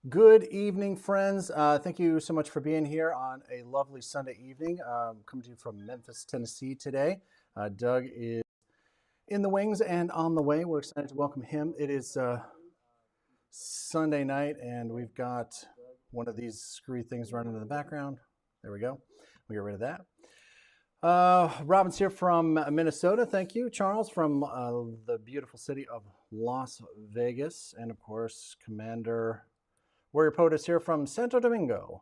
Good evening, friends. Thank you so much for being here on a lovely Sunday evening. Coming to you from Memphis, Tennessee today. Doug is in the wings and on the way. We're excited to welcome him. It is Sunday night, and we've got one of these screwy things running in the background. There we go. We get rid of that. Robin's here from Minnesota. Thank you. Charles from the beautiful city of Las Vegas. And of course, Commander Warrior POTUS here from Santo Domingo.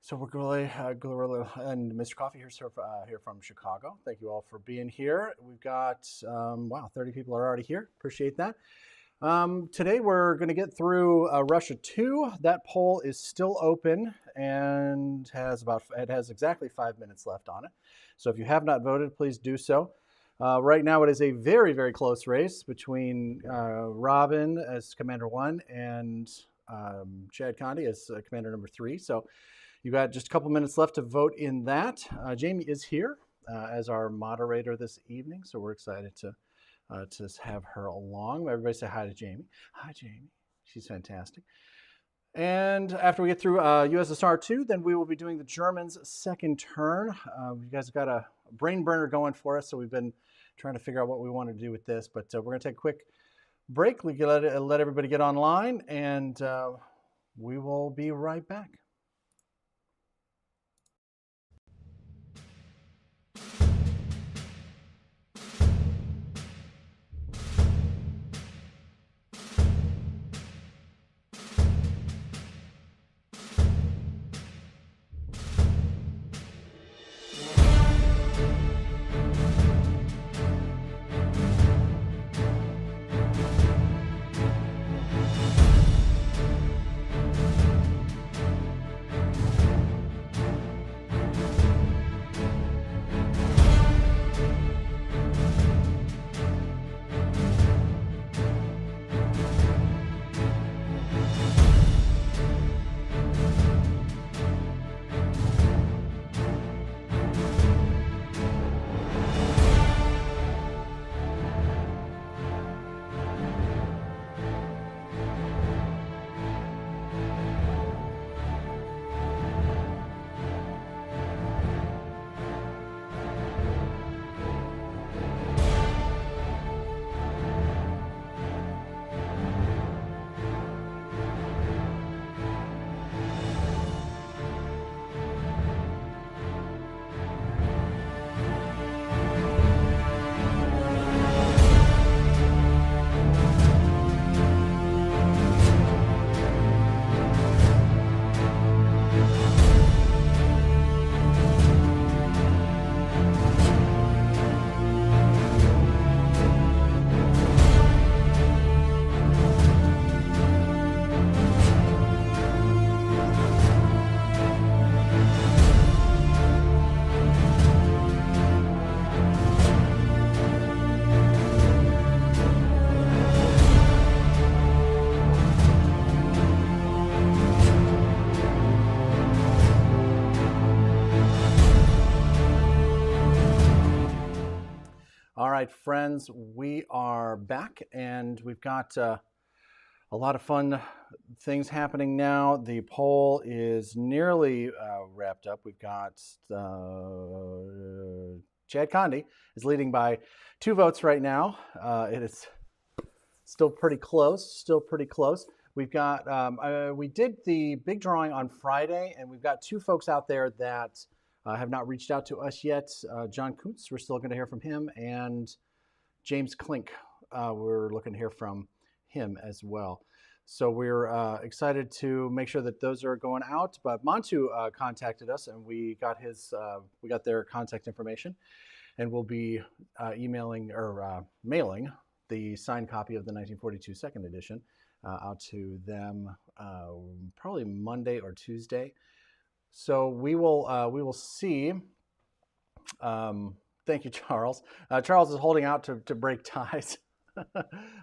So we're really, and Mr. Coffee here from Chicago. Thank you all for being here. We've got, wow, 30 people are already here. Appreciate that. Today we're going to get through Russia 2. That poll is still open and it has exactly 5 minutes left on it. So if you have not voted, please do so. Right now it is a very, very close race between Robin as Commander 1 and Chad Condi as Commander number 3. So you've got just a couple minutes left to vote in that. Jamie is here as our moderator this evening, so we're excited to have her along. Everybody say hi to Jamie. Hi, Jamie. She's fantastic. And after we get through USSR 2, then we will be doing the Germans' second turn. You guys have got a brain burner going for us, so we've been trying to figure out what we want to do with this, but we're going to take a quick break. We can let everybody get online, and we will be right back. All right, friends, we are back, and we've got a lot of fun things happening now. The poll is nearly wrapped up. We've got Chad Condi is leading by 2 votes right now. It is still pretty close. We've got we did the big drawing on Friday, and we've got 2 folks out there that have not reached out to us yet. John Kuntz, we're still going to hear from him, and James Klink, we're looking to hear from him as well. So we're excited to make sure that those are going out. But Montu contacted us, and we got their contact information, and we'll be emailing or mailing the signed copy of the 1942 second edition out to them probably Monday or Tuesday. So we will see. Thank you, Charles. Charles is holding out to break ties.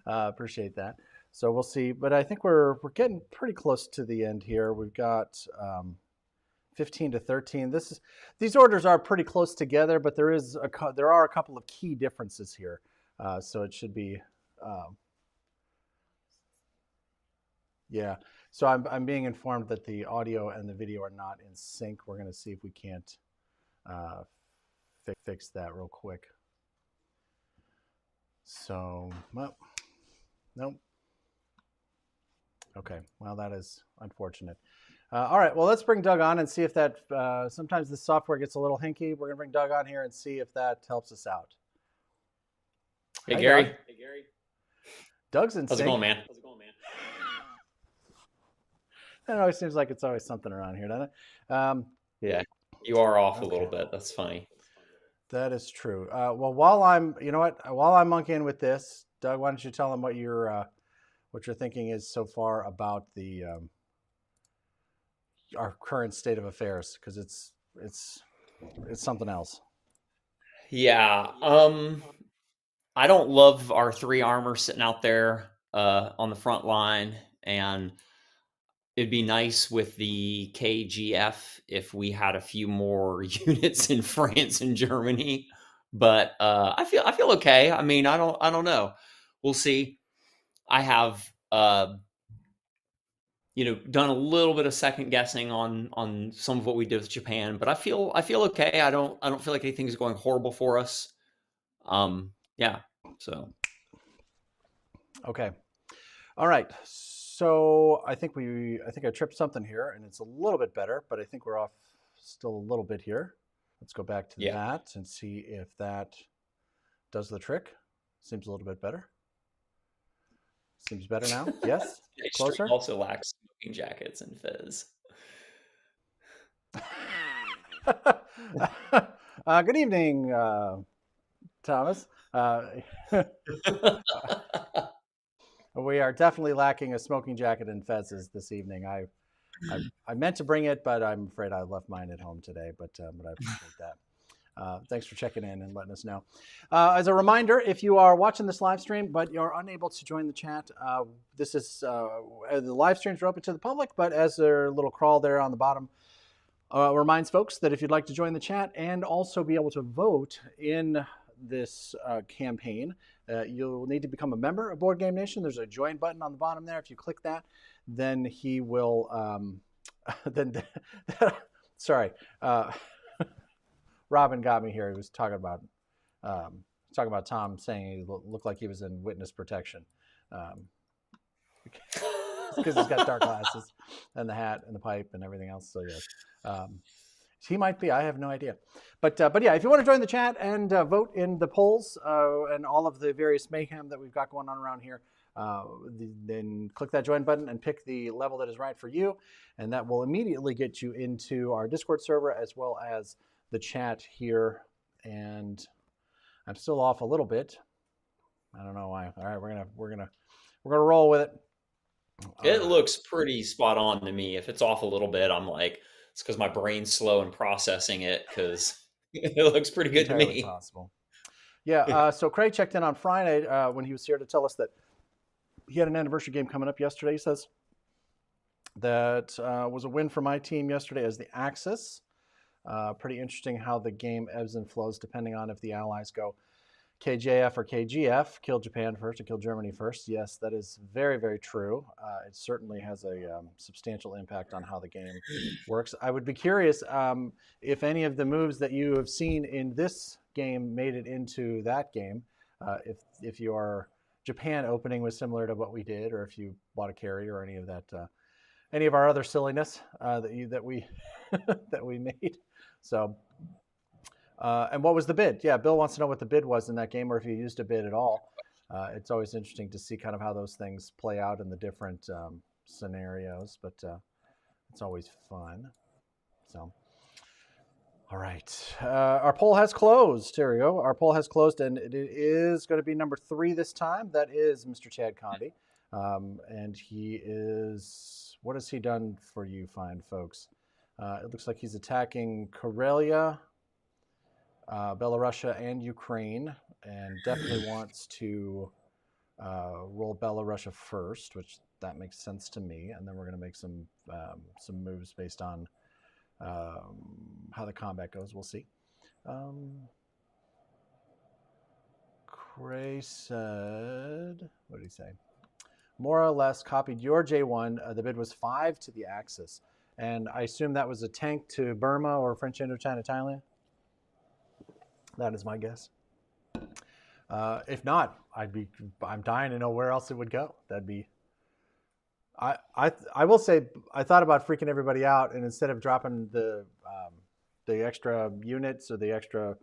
Appreciate that. So we'll see. But I think we're getting pretty close to the end here. We've got 15 to 13. These orders are pretty close together, but there are a couple of key differences here. So it should be. Yeah. So I'm being informed that the audio and the video are not in sync. We're going to see if we can't uh, fix that real quick. So, well, nope. Okay. Well, that is unfortunate. All right. Well, let's bring Doug on and see if that. Sometimes the software gets a little hinky. We're going to bring Doug on here and see if that helps us out. Hey, Hi, Gary. Doug. Hey, Gary. Doug's in How's sync. it going, man? It always seems like it's always something around here, doesn't it? Yeah, you are off Okay. a little bit. That's funny. That is true. Well, while I'm monkeying with this, Doug, why don't you tell them what you're thinking is so far about the our current state of affairs, because it's something else. Yeah. I don't love our 3 armor sitting out there on the front line, and it'd be nice with the KGF if we had a few more units in France and Germany. But I feel okay. I mean, I don't know. We'll see. I have done a little bit of second guessing on some of what we did with Japan, but I feel okay. I don't feel like anything's going horrible for us. Yeah. So Okay. All right. So I think I tripped something here, and it's a little bit better, but I think we're off still a little bit here. Let's go back to that and see if that does the trick. Seems a little bit better. Seems better now. Yes. Closer. Also lacks smoking jackets and fizz. Good evening, Thomas. We are definitely lacking a smoking jacket and fezzes this evening. I meant to bring it, but I'm afraid I left mine at home today. But I appreciate that. Thanks for checking in and letting us know. As a reminder, if you are watching this live stream but you're unable to join the chat, this is the live streams are open to the public, but as their little crawl there on the bottom reminds folks that if you'd like to join the chat and also be able to vote in this campaign, you'll need to become a member of Board Game Nation. There's a join button on the bottom there. If you click that, then he will. Sorry, Robin got me here. He was talking about Tom saying he looked like he was in witness protection. Because he's got dark glasses and the hat and the pipe and everything else. So yes, he might be. I have no idea. But yeah, if you want to join the chat and vote in the polls and all of the various mayhem that we've got going on around here, then click that join button and pick the level that is right for you, and that will immediately get you into our Discord server as well as the chat here. And I'm still off a little bit. I don't know why. All right, we're gonna roll with it. It looks pretty spot on to me. If it's off a little bit, I'm like, it's because my brain's slow in processing it, because it looks pretty good to me. Possible. Yeah, so Craig checked in on Friday when he was here to tell us that he had an anniversary game coming up yesterday. He says that was a win for my team yesterday as the Axis. Pretty interesting how the game ebbs and flows depending on if the Allies go KJF or KGF, kill Japan first or kill Germany first. Yes, that is very, very true. It certainly has a substantial impact on how the game works. I would be curious if any of the moves that you have seen in this game made it into that game. If your Japan opening was similar to what we did, or if you bought a carrier or any of that, any of our other silliness that we that we made. So. And what was the bid? Yeah, Bill wants to know what the bid was in that game, or if you used a bid at all. It's always interesting to see kind of how those things play out in the different scenarios, but it's always fun. So, all right. Our poll has closed. Here we go. Our poll has closed, and it is going to be number 3 this time. That is Mr. Chad Condi. And he is, what has he done for you fine folks? It looks like he's attacking Karelia, Belarusia and Ukraine, and definitely wants to roll Belarusia first, which that makes sense to me. And then we're going to make some moves based on how the combat goes. We'll see. Cray said, what did he say? more or less copied your J1. The bid was 5 to the Axis. And I assume that was a tank to Burma or French Indochina, Thailand? That is my guess. If not, I'm dying to know where else it would go. That'd be. I will say I thought about freaking everybody out, and instead of dropping the extra units or the extra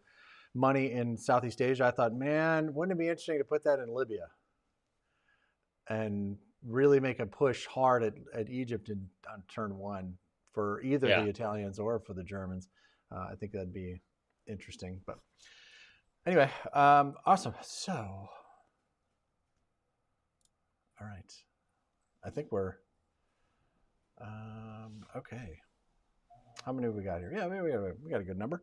money in Southeast Asia, I thought, man, wouldn't it be interesting to put that in Libya and really make a push hard at Egypt on turn 1 for either the Italians or for the Germans. I think that'd be interesting. But anyway, awesome. So, all right. I think we're okay. How many have we got here? Yeah, we got a good number.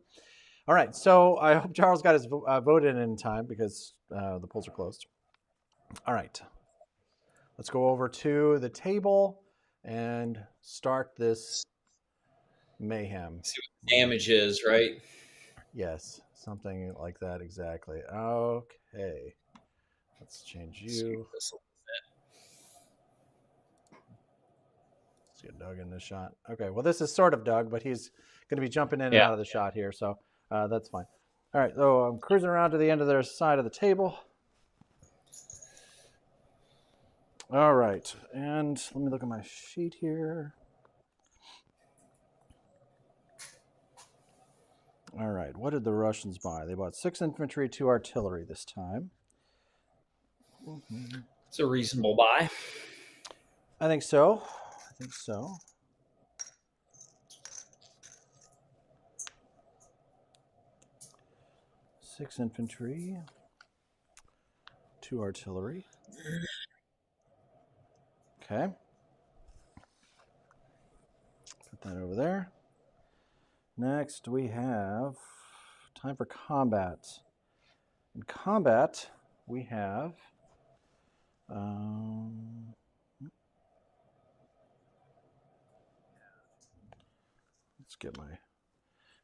All right. So I hope Charles got his vote in time because the polls are closed. All right. Let's go over to the table and start this mayhem. See what the damage is, right? Yes, something like that exactly. Okay. Let's change you. Let's get Doug in this shot. Okay, well, this is sort of Doug, but he's going to be jumping in and out of the shot here, so that's fine. All right, so I'm cruising around to the end of their side of the table. All right, and let me look at my sheet here. All right, what did the Russians buy? They bought 6 infantry, 2 artillery this time. It's a reasonable buy. I think so. 6 infantry, 2 artillery. Okay. Put that over there. Next, we have time for combat. In combat, we have let's get my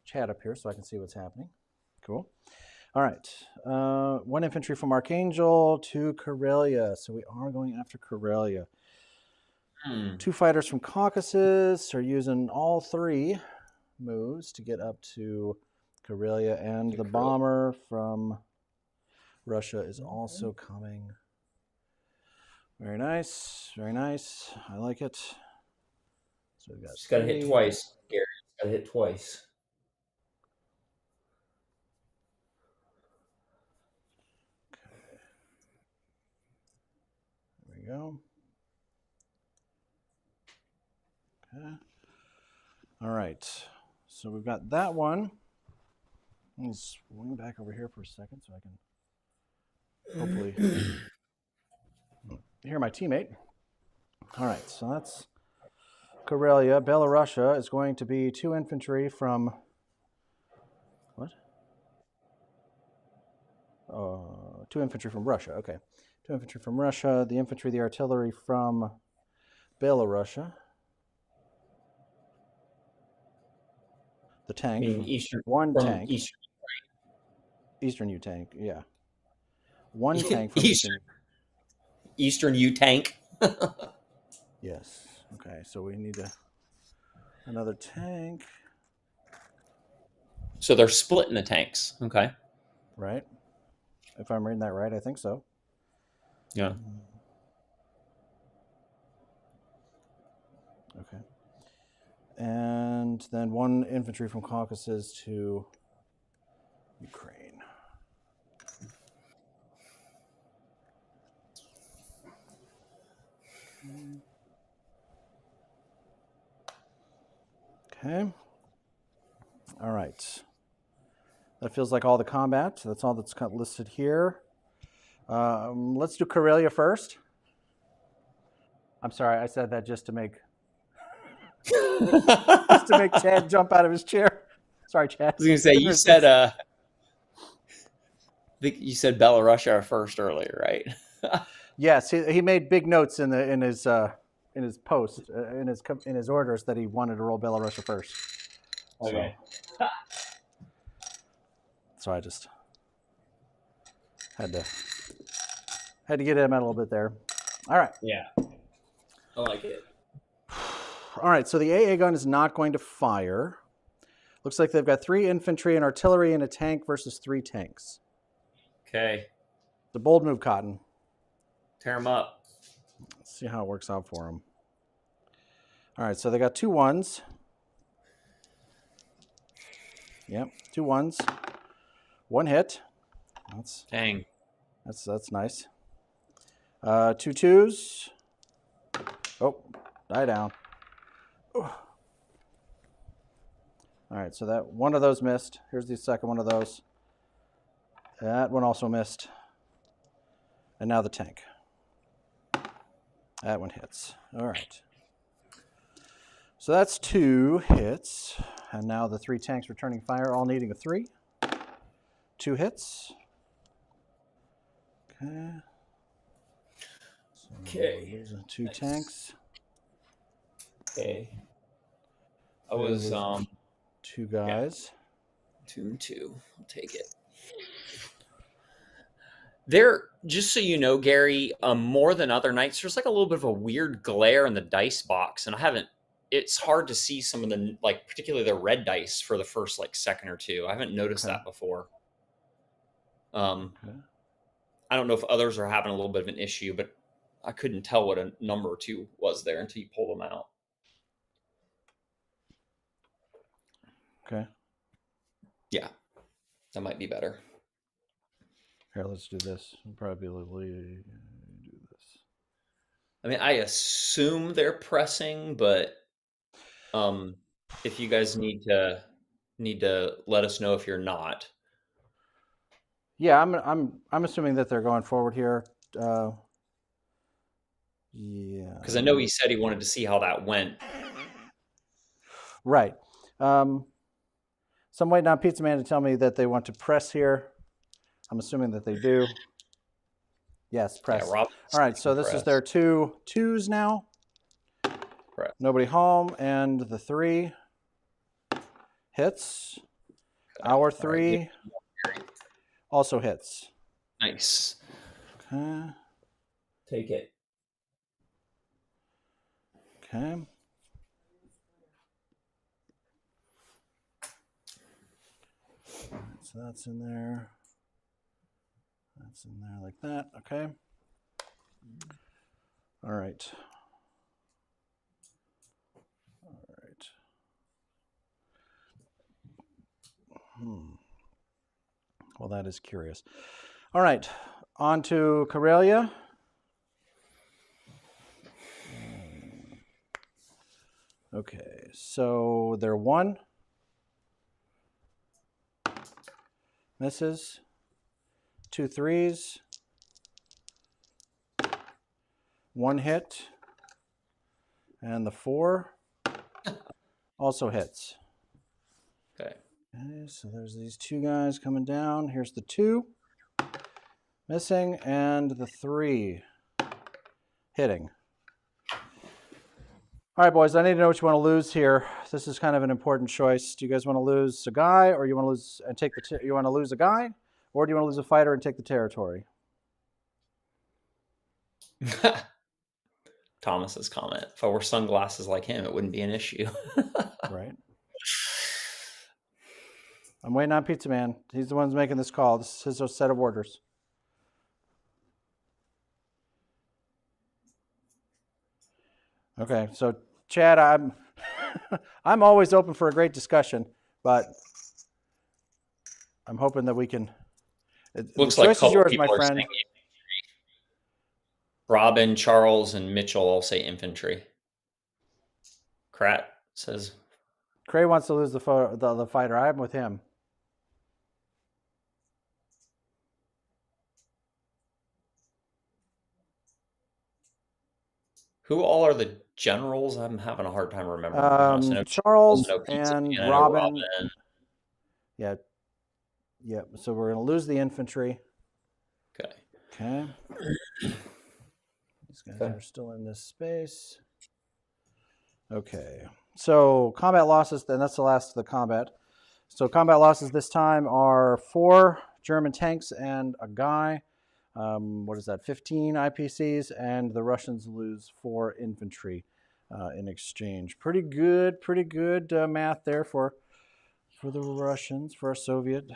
chat up here so I can see what's happening. Cool. All right. 1 infantry from Archangel, 2 Karelia. So we are going after Karelia. 2 fighters from Caucasus are using all 3 moves to get up to Karelia, and the bomber from Russia is also coming. Very nice, very nice. I like it. So we've got. Just got to hit twice, Gary. Got to hit twice. Okay. There we go. Okay. All right. So we've got that one. Let me swing back over here for a second so I can hopefully hear my teammate. All right, so that's Karelia. Belarusia is going to be 2 infantry from what? 2 infantry from Russia. Okay, 2 infantry from Russia. The infantry, the artillery from Belarusia. The tank. Eastern, one tank. Eastern U tank, yeah. 1 tank from Eastern U tank. Yes. Okay, so we need another tank. So they're splitting the tanks. Okay. Right. If I'm reading that right, I think so. Yeah. Okay. And then 1 infantry from Caucasus to Ukraine. Okay. All right. That feels like all the combat. That's all that's listed here. Let's do Karelia first. I'm sorry, I said that just to make Chad jump out of his chair. Sorry, Chad. I was going to say you said Belarusia first earlier, right? Yes, he made big notes in his post in his orders that he wanted to roll Belarusia first. Okay. So I just had to get him out a little bit there. All right. Yeah. I like it. All right, so the AA gun is not going to fire. Looks like they've got 3 infantry and artillery and a tank versus 3 tanks. Okay. The bold move, Cotton. Tear them up. Let's see how it works out for them. All right, so they got 2 1s. Yep, 2 1s. 1 hit. Dang. That's nice. 2 2s. Oh, die down. All right, so that one of those missed. Here's the second one of those. That one also missed. And now the tank. That one hits. All right. So that's 2 hits. And now the 3 tanks returning fire, all needing a 3. 2 hits. Okay. So Okay. 2 tanks. Okay. I was 2 guys. Yeah. 2 and 2. I'll take it. There, just so you know, Gary, more than other nights, there's like a little bit of a weird glare in the dice box, and it's hard to see some of the, like, particularly the red dice for the first, like, second or two. I haven't noticed that before. I don't know if others are having a little bit of an issue, but I couldn't tell what a number or two was there until you pulled them out. Okay. Yeah, that might be better. Here, let's do this. We'll probably do this. I mean, I assume they're pressing, but if you guys need to let us know if you're not. Yeah, I'm assuming that they're going forward here. Yeah. Because I know he said he wanted to see how that went. Right. So I'm waiting on Pizza Man to tell me that they want to press here. I'm assuming that they do. Yes, press. Yeah, all right, so this is their 2 2s now. Press. Nobody home, and the 3 hits. Okay. Our 3 also hits. Nice. Okay. Take it. Okay. All right, so that's in there. That's in there like that. Okay. All right. All right. Well, that is curious. All right. On to Karelia. Okay. So they're 1. Misses. 2 3s. 1 hit. And the 4 also hits. Okay. Okay, so there's these 2 guys coming down. Here's the 2 missing, and the 3 hitting. All right, boys, I need to know what you want to lose here. This is kind of an important choice. Do you guys want to lose a guy, or you want to lose and take the? You want to lose a guy, or do you want to lose a fighter and take the territory? Thomas's comment: if I wore sunglasses like him, it wouldn't be an issue. Right. I'm waiting on Pizza Man. He's the one who's making this call. This is his set of orders. Okay, so Chad, I'm always open for a great discussion, but I'm hoping that we can. Looks like the choice is yours, my friend. Robin, Charles, and Mitchell all say infantry. Krat says Cray wants to lose the fighter. I'm with him. Who all are the generals? I'm having a hard time remembering. Charles and Robin. Yeah. Yeah. So we're going to lose the infantry. Okay. Okay. These guys are still in this space. Okay. So combat losses, then that's the last of the combat. So combat losses this time are 4 German tanks and a guy. what is that? 15 IPCs, and the Russians lose 4 infantry in exchange. Pretty good math there for the Russians, for our Soviet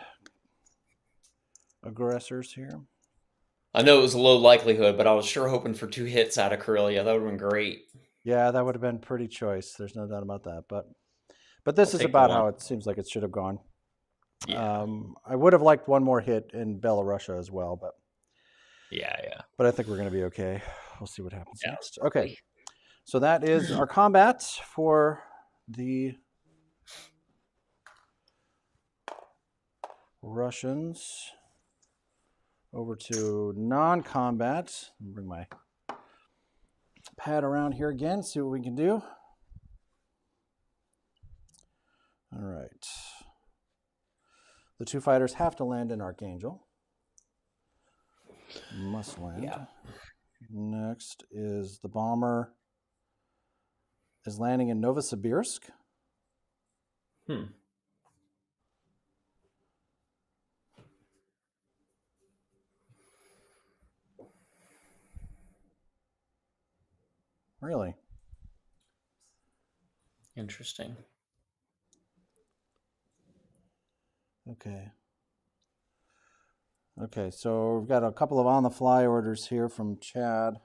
aggressors here. I know it was a low likelihood, but I was sure hoping for 2 hits out of Karelia. That would have been great. Yeah, that would have been pretty choice. There's no doubt about that. But this is Take about 1. how it seems like it should have gone. Yeah. I would have liked one more hit in Belarusia as well, but Yeah. but I think we're going to be okay. We'll see what happens Yeah, next. probably. Okay, so that is our combat for the Russians. Over to non-combat. Bring my pad around here again, see what we can do. All right. The 2 fighters have to land in Archangel. Must land. Yeah. Next is the bomber is landing in Novosibirsk. Really? Interesting. Okay, so we've got a couple of on-the-fly orders here from Chad.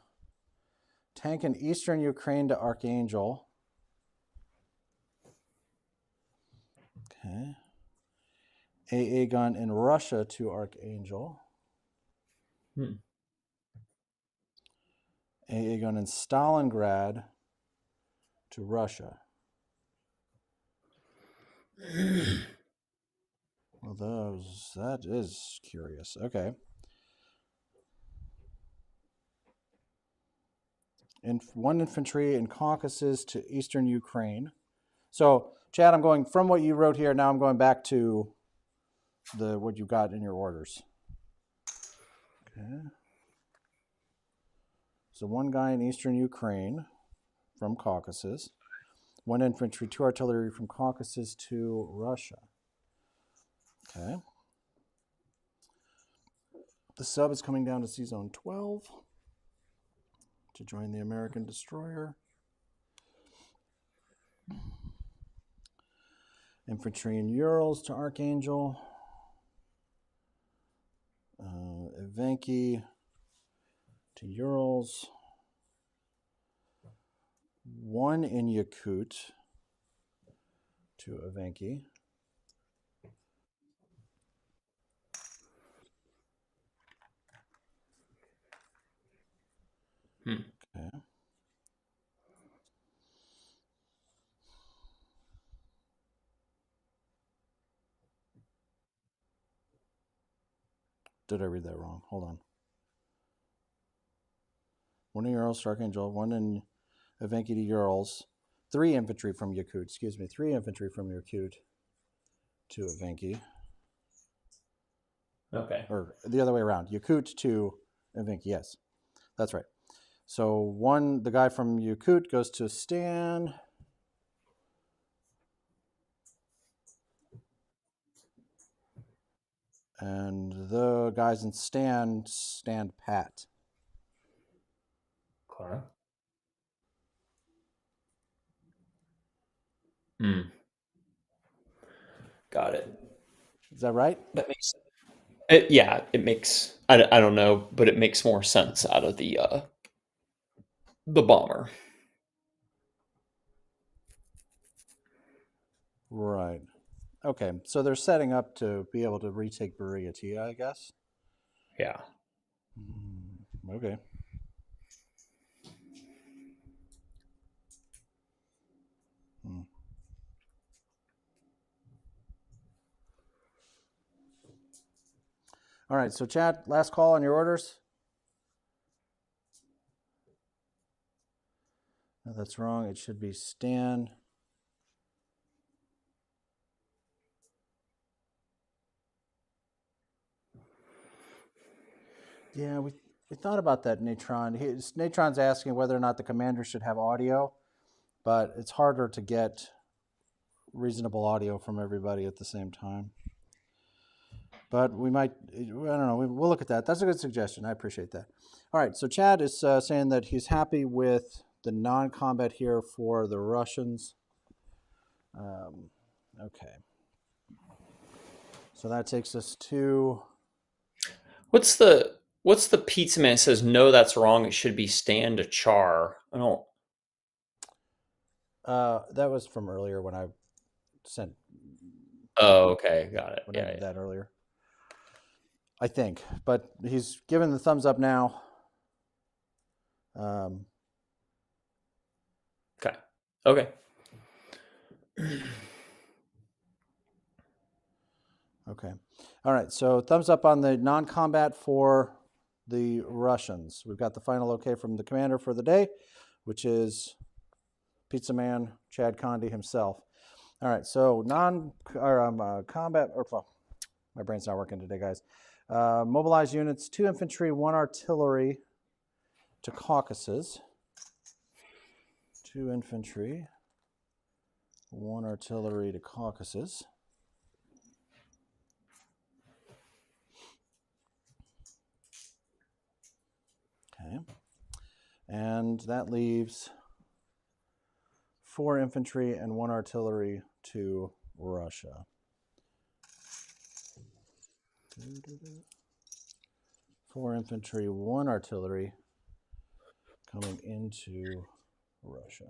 Tank in eastern Ukraine to Archangel. Okay. AA gun in Russia to Archangel. AA gun in Stalingrad to Russia. Well, that is curious. Okay. And 1 infantry in Caucasus to eastern Ukraine. So, Chad, I'm going from what you wrote here. Now I'm going back to what you got in your orders. Okay. So 1 guy in eastern Ukraine from Caucasus. 1 infantry, 2 artillery from Caucasus to Russia. Okay. The sub is coming down to Sea Zone 12 to join the American destroyer. Infantry in Urals to Archangel. Evenki to Urals. 1 in Yakut to Evenki. Okay. Did I read that wrong? Hold on. 1 in Urals to Archangel, 1 in Evenki to Urals. 3 infantry from Yakut, 3 infantry from Yakut to Evenki. Okay. Or the other way around, Yakut to Evenki, yes. That's right. So the guy from Yakut goes to Stan. And the guys in stand pat. Clara. Got it. Is that right? That makes sense. It makes. I don't know, but it makes more sense out of the bomber. Right. Okay, so they're setting up to be able to retake Brio, I guess? Yeah. Okay. All right, so Chad, last call on your orders. No, that's wrong. It should be Stan. Yeah, we thought about that, Natron. Natron's asking whether or not the commander should have audio, but it's harder to get reasonable audio from everybody at the same time. But we might, I don't know, we'll look at that. That's a good suggestion. I appreciate that. All right, so Chad is saying that he's happy with the non-combat here for the Russians. Okay. So that takes us to... What's the pizza man says, no, that's wrong. It should be stand to char. I don't... that was from earlier when I sent... Oh, okay. Got it. When I did Yeah. that earlier. I think. But he's given the thumbs up now. Okay. Okay. Okay. All right. So thumbs up on the non-combat for the Russians. We've got the final okay from the commander for the day, which is Pizza Man Chad Condi himself. All right. So combat, or well, my brain's not working today, guys. Mobilized units: 2 infantry, 1 artillery to Caucasus. 2 infantry, 1 artillery to Caucasus. Okay. And that leaves 4 infantry and 1 artillery to Russia. 4 infantry, 1 artillery coming into Russia.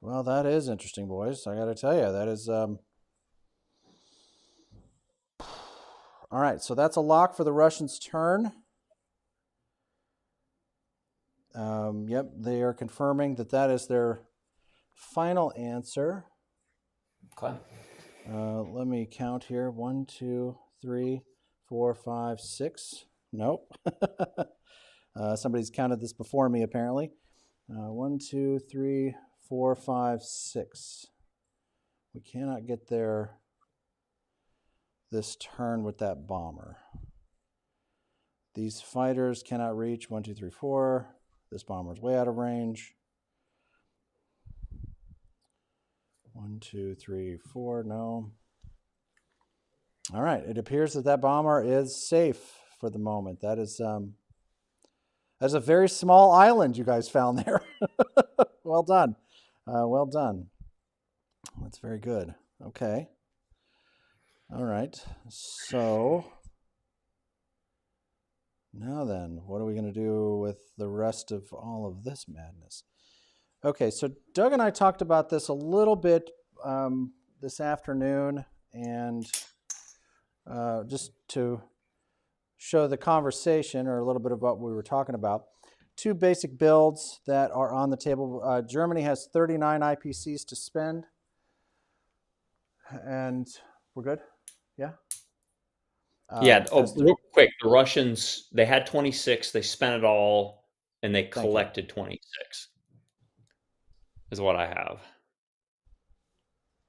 Well, that is interesting, boys. I got to tell you, that is... All right, so that's a lock for the Russians' turn. Yep, they are confirming that that is their final answer. Okay. Let me count here. 1, 2, 3, 4, 5, 6. Nope. Somebody's counted this before me, apparently. 1, 2, 3, 4, 5, 6. We cannot get there this turn with that bomber. These fighters cannot reach 1, 2, 3, 4. This bomber's way out of range. 1, 2, 3, 4. No. All right. It appears that that bomber is safe for the moment. That is that's a very small island you guys found there. Well done. Well done. That's very good. Okay. All right. So now then, what are we going to do with the rest of all of this madness? Okay, so Doug and I talked about this a little bit this afternoon, and just to show the conversation or a little bit of what we were talking about, 2 basic builds that are on the table. Germany has 39 IPCs to spend, and we're good? Yeah? Yeah. Real quick, the Russians, they had 26, they spent it all, and they collected 26, is what I have.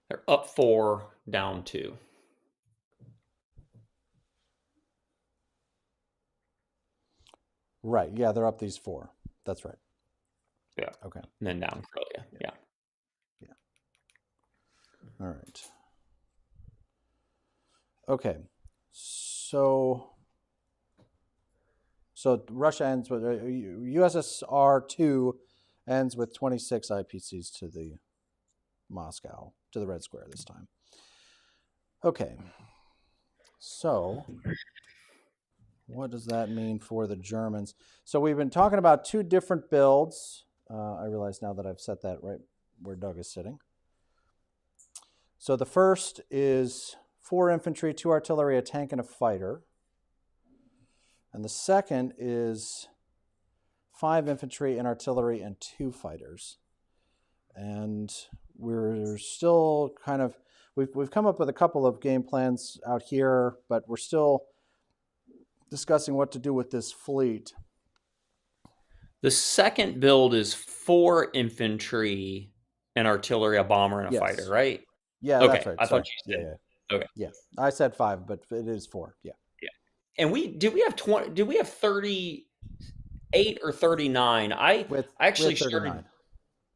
They're up 4, down 2. Right. Yeah, they're up these 4. That's right. Yeah. Okay. And then down Karelia. Yeah. All right. Okay. So Russia ends with USSR 2 ends with 26 IPCs to the Moscow, to the Red Square this time. Okay. So what does that mean for the Germans? So we've been talking about 2 different builds. I realize now that I've set that right where Doug is sitting. So the first is 4 infantry, 2 artillery, a tank, and a fighter. And the second is 5 infantry and artillery and 2 fighters. And we're still kind of, we've come up with a couple of game plans out here, but we're still discussing what to do with this fleet. The second build is 4 infantry and artillery, a bomber, and a fighter, right? Yeah, okay. That's right. I thought you said. Yeah. Okay. Yeah. I said 5, but it is 4. Yeah. And we have 20? Did we have 38 or 39? I We actually had started 39.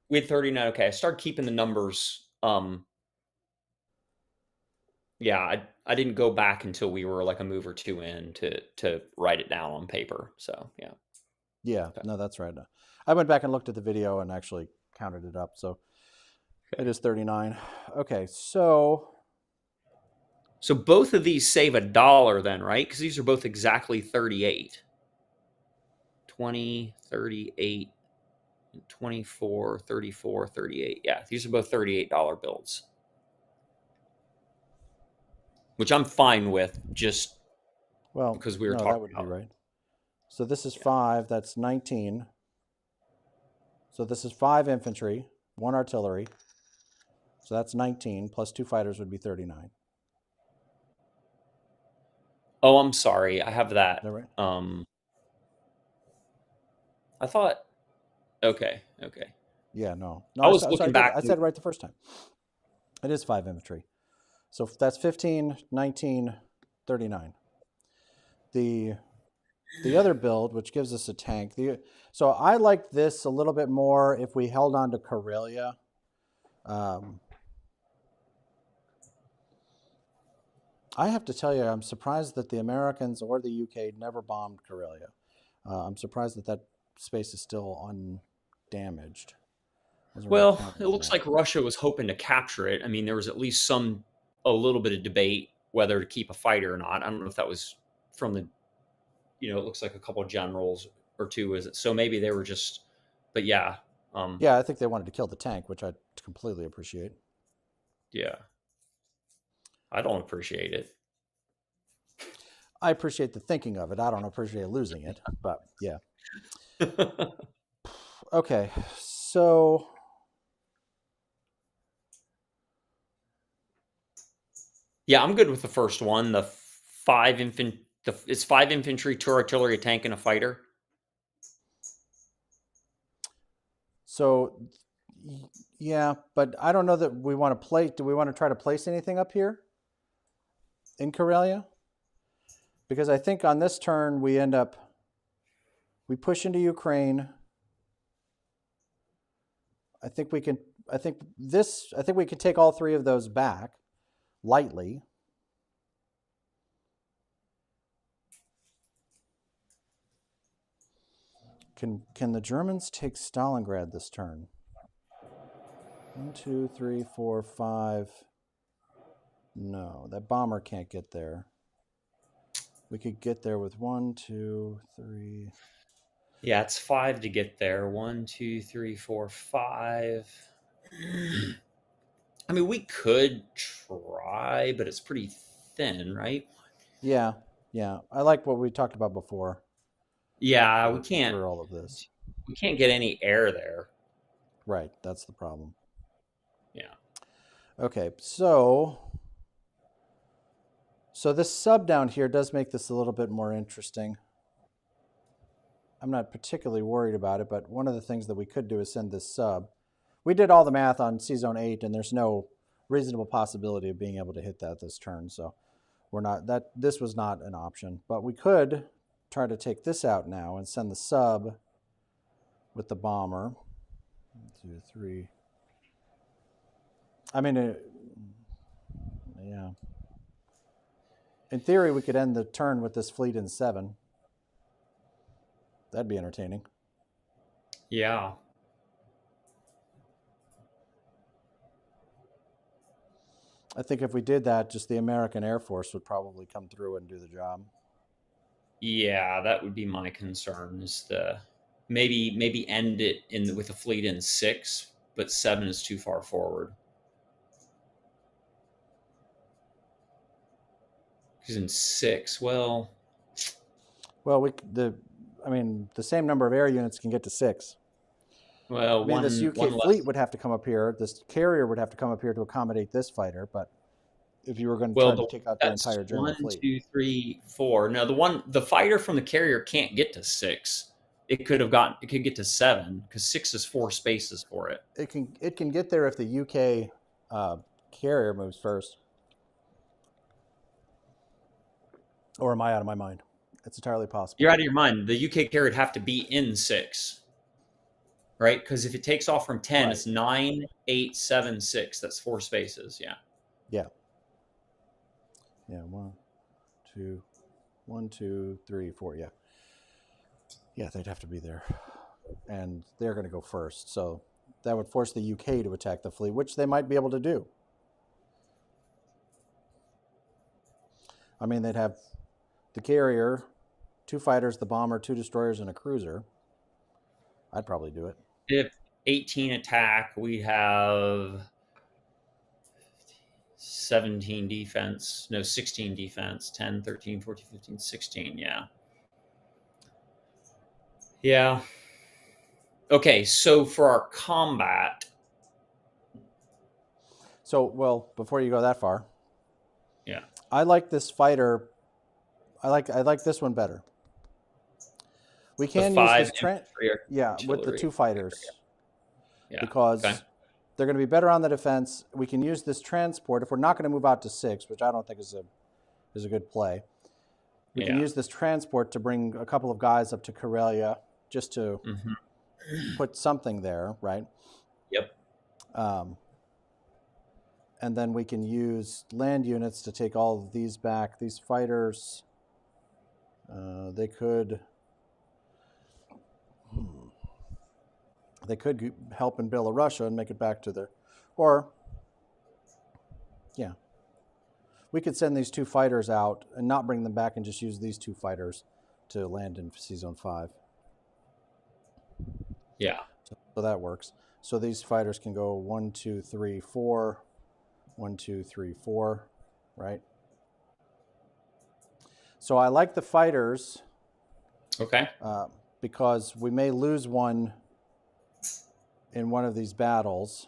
with 39. Okay, I started keeping the numbers. Yeah, I didn't go back until we were like a move or two in to write it down on paper. So yeah. Yeah, Okay. no, that's right. I went back and looked at the video and actually counted it up. So it Okay. is 39. Okay, so So both of these save $1 then, right? Because these are both exactly 38. 20, 38, 24, 34, 38. Yeah, these are both $38 bills, which I'm fine with just well, because we were no, that talking wouldn't be about. right. So this is Yeah. 5, that's 19. So this is 5 infantry, 1 artillery. So that's 19 plus 2 fighters would be 39. Is Oh, I'm sorry. I have that. that right? I thought. Okay. Okay. Yeah, no. No, I was so I looking did. back. I said it right the first time. It is 5 infantry. So that's 15, 19, 39. The the other build, which gives us a tank. So I like this a little bit more if we held on to Karelia. Um, I have to tell you, I'm surprised that the Americans or the UK never bombed Karelia. I'm surprised that that space is still undamaged. Wasn't really Well, counting it on looks that. like Russia was hoping to capture it. I mean, there was at least a little bit of debate whether to keep a fighter or not. I don't know if that was from the, it looks like a couple of generals or two. Is it? So maybe they were just, but yeah, Yeah, I think they wanted to kill the tank, which I completely appreciate. yeah, I don't appreciate it. I appreciate the thinking of it. I don't appreciate losing it, but yeah. Okay, so Yeah, I'm good with the first one. The five infant, it's 5 infantry, 2 artillery, a tank, and a fighter. so yeah, but I don't know that we want to place. Do we want to try to place anything up here in Karelia? Because I think on this turn we push into Ukraine. I think we can. I think this. I think we can take all 3 of those back lightly. Can the Germans take Stalingrad this turn? 1, 2, 3, 4, 5. No, that bomber can't get there. We could get there with 1, 2, 3. Yeah, it's 5 to get there. 1, 2, 3, 4, 5. I mean, we could try, but it's pretty thin, right? Yeah, yeah. I like what we talked about before Yeah, for all of this. we can't get any air there. Right, that's the problem. Yeah. Okay, so this sub down here does make this a little bit more interesting. I'm not particularly worried about it, but one of the things that we could do is send this sub. We did all the math on C-Zone 8, and there's no reasonable possibility of being able to hit that this turn. So this was not an option. But we could try to take this out now and send the sub with the bomber. 1, 2, 3. I mean, yeah. In theory, we could end the turn with this fleet in 7. That'd be entertaining. Yeah. I think if we did that, just the American Air Force would probably come through and do the job. Yeah, that would be my concern is the maybe end it with a fleet in 6, but 7 is too far forward. Because in 6, well, Well, the same number of air units can get to 6. I mean, this UK one less. fleet would have to come up here. This carrier would have to come up here to accommodate this fighter. But if you were going to try Well, to take out the that's entire German 1, fleet, 2, 3, 4. No, the fighter from the carrier can't get to 6. It could get to 7 because 6 is 4 spaces for it. it can get there if the UK carrier moves first. Or am I out of my mind? It's entirely possible. You're out of your mind. The UK carrier would have to be in 6, right? Because if it takes off from 10, Right. it's 9, 8, 7, 6. That's 4 spaces. Yeah. Yeah. Yeah. 1, 2, 3, 4. Yeah. Yeah, they'd have to be there. And they're going to go first. So that would force the UK to attack the fleet, which they might be able to do. I mean, they'd have the carrier, 2 fighters, the bomber, 2 destroyers, and a cruiser. I'd probably do it. If 18 attack, we have 17 defense. No, 16 defense. 10, 13, 14, 15, 16. Yeah. Yeah. Okay, so for our combat. So, well, before you go that far, Yeah. I like this fighter. I like this one better. We can use this with the 2 fighters. Yeah. Because they're going to be better on the defense. We can use this transport if we're not going to move out to 6, which I don't think is a good play. We can use this transport to bring a couple of guys up to Karelia just to put something there, right? Yep. And then we can use land units to take all of these back. These fighters, they could help in Belarusia and make it back to their, or yeah, we could send these 2 fighters out and not bring them back and just use these 2 fighters to land in C-Zone 5. Yeah. So that works. So these fighters can go 1, 2, 3, 4, 1, 2, 3, 4, right? So I like the fighters. Okay. Because we may lose one in one of these battles.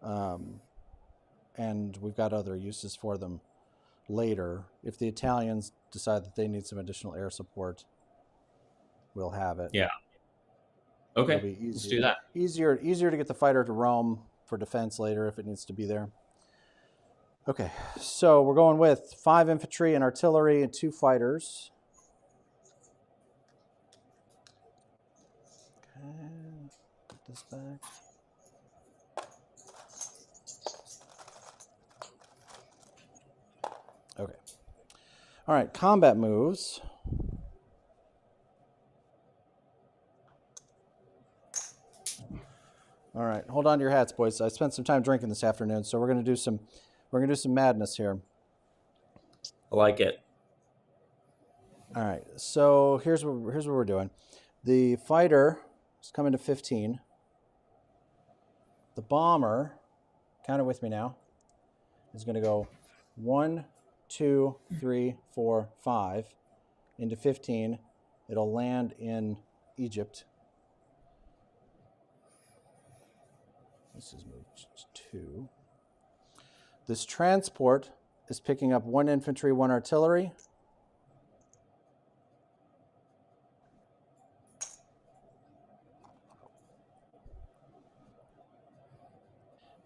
And we've got other uses for them later. If the Italians decide that they need some additional air support, we'll have it. Yeah. Okay. It'll be easier. Let's do that. Easier to get the fighter to Rome for defense later if it needs to be there. Okay, so we're going with 5 infantry and artillery and 2 fighters. Okay, put this back. Okay. All right, combat moves. All right, hold on to your hats, boys. I spent some time drinking this afternoon, so we're gonna do some madness here. I like it. All right, so here's what we're doing. The fighter is coming to 15. The bomber, count it with me now, is going to go 1, 2, 3, 4, 5 into 15. It'll land in Egypt. This is moved 2. This transport is picking up 1 infantry, 1 artillery.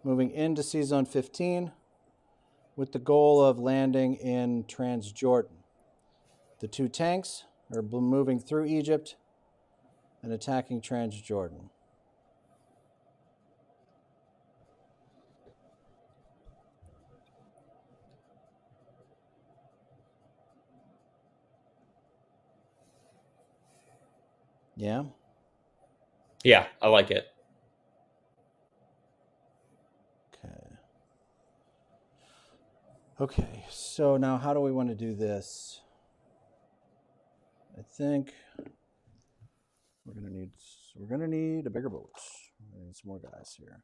Moving into C-Zone 15 with the goal of landing in Transjordan. The 2 tanks are moving through Egypt and attacking Transjordan. Yeah? Yeah, I like it. Okay, so now how do we want to do this? I think we're gonna need a bigger boat. We need some more guys here.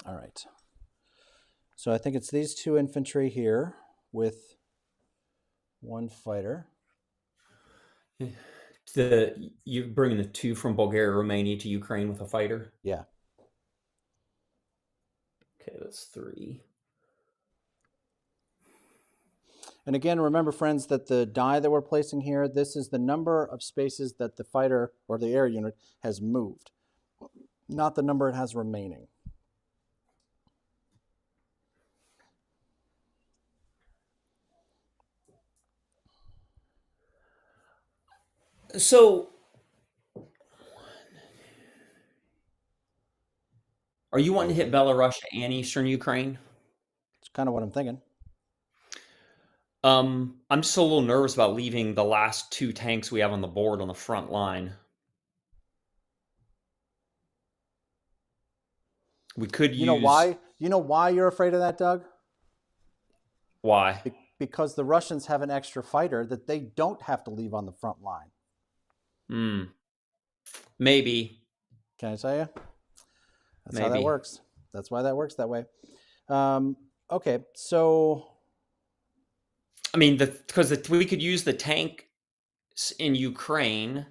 All right. So I think it's these 2 infantry here with 1 fighter. You're bringing the 2 from Bulgaria, Romania to Ukraine with a fighter? Yeah. Okay, that's 3. And again, remember, friends, that the die that we're placing here, this is the number of spaces that the fighter or the air unit has moved, not the number it has remaining. So, are you wanting to hit Okay. Belarus and Eastern Ukraine? It's kind of what I'm thinking. I'm just a little nervous about leaving the last two tanks we have on the board on the front line. We could You know use why? You know why you're afraid of that, Doug? why? Because the Russians have an extra fighter that they don't have to leave on the front line. Hmm. Maybe. Can I tell you? That's how that Maybe. works. That's why that works that way. Okay, so I mean, because we could use the tanks in Ukraine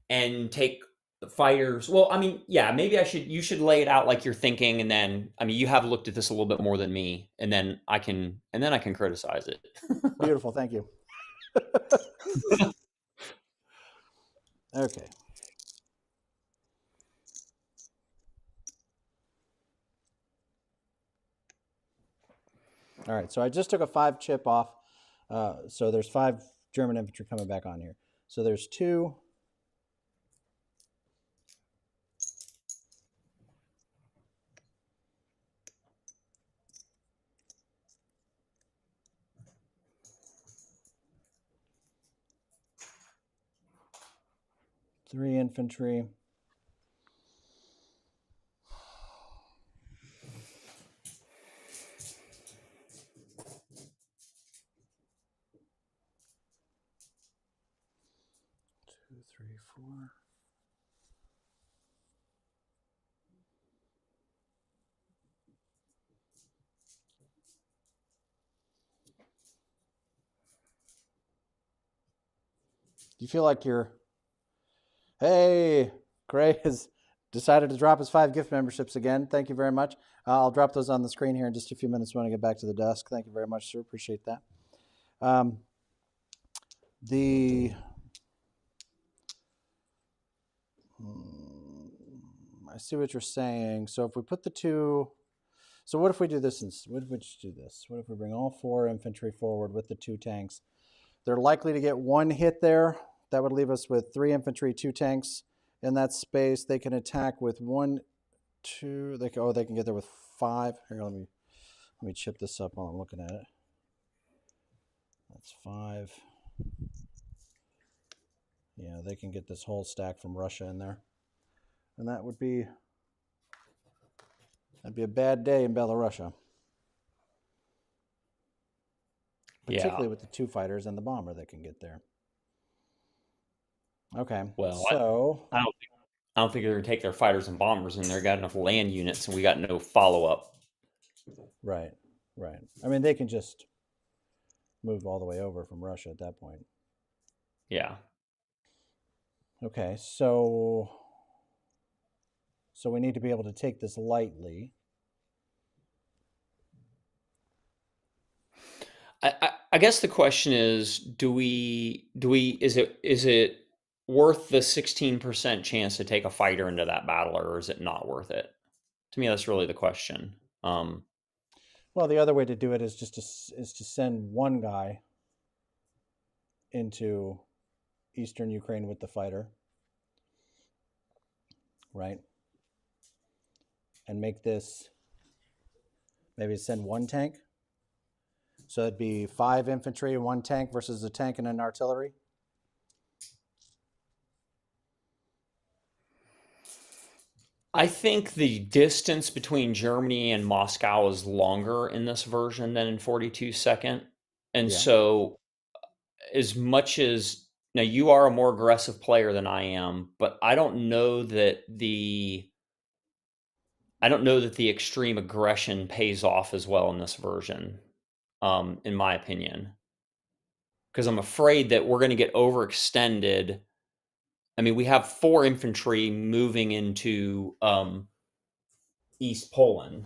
and take the fighters. Well, I mean, yeah, maybe you should lay it out like you're thinking, and then I mean, you have looked at this a little bit more than me, and then I can criticize it. beautiful. Thank you. Okay. All right. So I just took a 5 chip off. So there's 5 German infantry coming back on here. So there's 2. Three infantry. Two, three, four. Do you feel like hey, Gray has decided to drop his 5 gift memberships again. Thank you very much. I'll drop those on the screen here in just a few minutes when I get back to the desk. Thank you very much, sir. Appreciate that. The I see what you're saying. So if we put the 2, so what if we do this? What if we just do this? What if we bring all 4 infantry forward with the 2 tanks? They're likely to get 1 hit there. That would leave us with 3 infantry, 2 tanks in that space. They can attack with 1, 2. They can get there with 5. Here, let me chip this up while I'm looking at it. That's 5. Yeah, they can get this whole stack from Russia in there, and that'd be a bad day in Belarusia, Yeah. particularly with the 2 fighters and the bomber that can get there. Okay, Well, so I don't think they're gonna take their fighters and bombers in there. Got enough land units, and we got no follow up. right, right. I mean, they can just move all the way over from Russia at that point. Yeah. Okay, so we need to be able to take this lightly. I guess the question is, is it worth the 16% chance to take a fighter into that battle, or is it not worth it? To me, that's really the question. Well, the other way to do it is just to send one guy into eastern Ukraine with the fighter, right? And make this, maybe send 1 tank. So it'd be 5 infantry and 1 tank versus a tank and an artillery. I think the distance between Germany and Moscow is longer in this version than in 42 and Yeah. so as much as now you are a more aggressive player than I am, but I don't know that the extreme aggression pays off as well in this version, in my opinion, because I'm afraid that we're going to get overextended. I mean, we have 4 infantry moving into East Poland.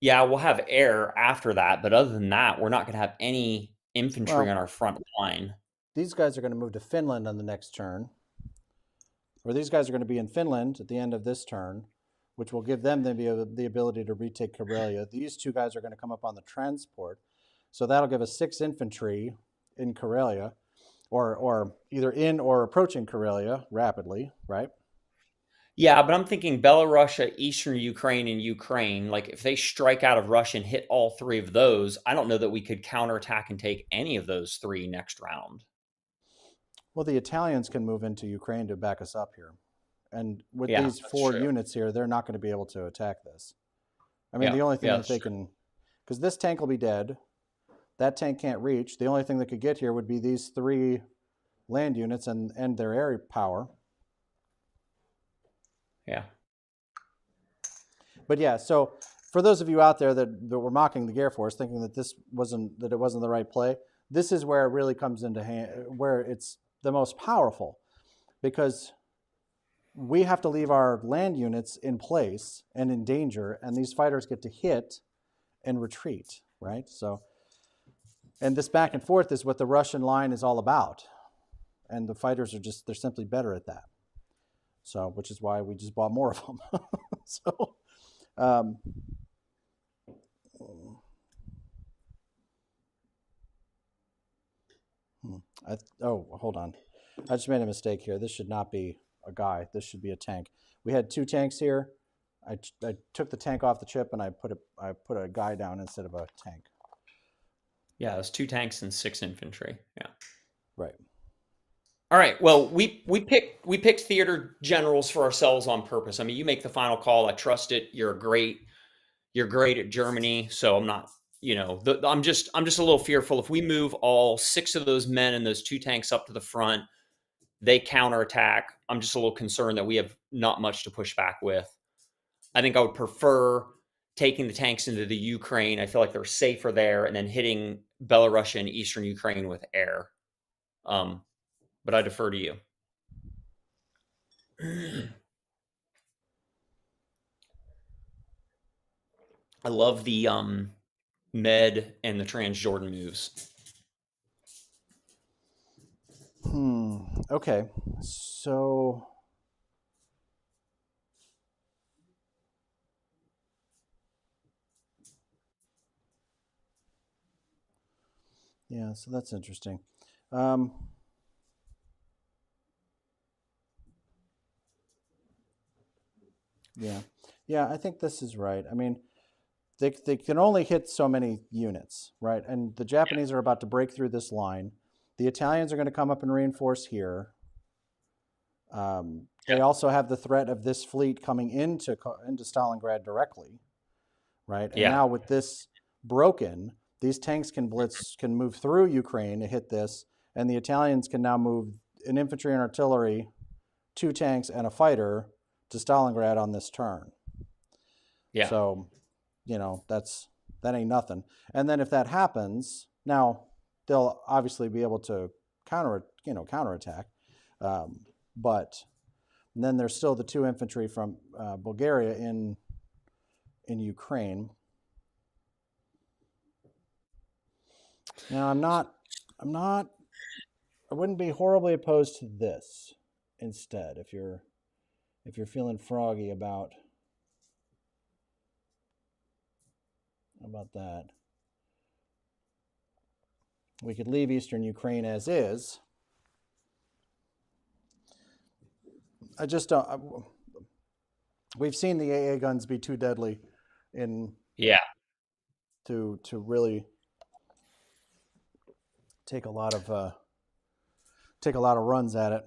Yeah, we'll have air after that, but other than that, we're not going to have any infantry Well, on our front line. these guys are going to move to Finland on the next turn, or these guys are going to be in Finland at the end of this turn, which will give them the ability to retake Karelia. These 2 guys are going to come up on the transport, so that'll give us 6 infantry in Karelia. or either in or approaching Karelia rapidly, right? Yeah, but I'm thinking Belarusia, Eastern Ukraine, and Ukraine. Like, if they strike out of Russia and hit all three of those, I don't know that we could counterattack and take any of those three next round. Well, the Italians can move into Ukraine to back us up here. And with Yeah, these that's 4 true. units here, they're not going to be able to attack this. I mean, Yeah, the only thing yeah, that that's they true. can, because this tank will be dead, that tank can't reach. The only thing that could get here would be these 3 land units and their air power. Yeah. But yeah, so for those of you out there that were mocking the Air Force, thinking that it wasn't the right play, this is where it really comes into hand, where it's the most powerful, because we have to leave our land units in place and in danger, and these fighters get to hit and retreat, right? So, and this back and forth is what the Russian line is all about, and the fighters they're simply better at that. So, which is why we just bought more of them. So, um, hold on. I just made a mistake here. This should not be a guy. This should be a tank. We had 2 tanks here. I took the tank off the chip and I put a guy down instead of a tank. Yeah, it was 2 tanks and 6 infantry. Yeah. Right. All right. Well, we picked theater generals for ourselves on purpose. I mean, you make the final call. I trust it. You're great at Germany, so I'm not. I'm just a little fearful. If we move all 6 of those men and those 2 tanks up to the front, they counterattack. I'm just a little concerned that we have not much to push back with. I think I would prefer taking the tanks into the Ukraine. I feel like they're safer there, and then hitting Belarus and Eastern Ukraine with air. But I defer to you. I love the Med and the Transjordan moves. Okay. So yeah, so that's interesting. Yeah, I think this is right. I mean, they can only hit so many units, right? And the Japanese are about to break through this line. The Italians are going to come up and reinforce here. They also have the threat of this fleet coming into Stalingrad directly, right? And Yeah. now with this broken, these tanks can move through Ukraine to hit this, and the Italians can now move an infantry and artillery, 2 tanks and a fighter to Stalingrad on this turn. Yeah. So, that ain't nothing. And then if that happens, now they'll obviously be able to counterattack. But then there's still the 2 infantry from Bulgaria in Ukraine. Now I wouldn't be horribly opposed to this instead if you're feeling froggy about that. We could leave Eastern Ukraine as is. I just don't. We've seen the AA guns be too deadly to really take a lot of runs at it.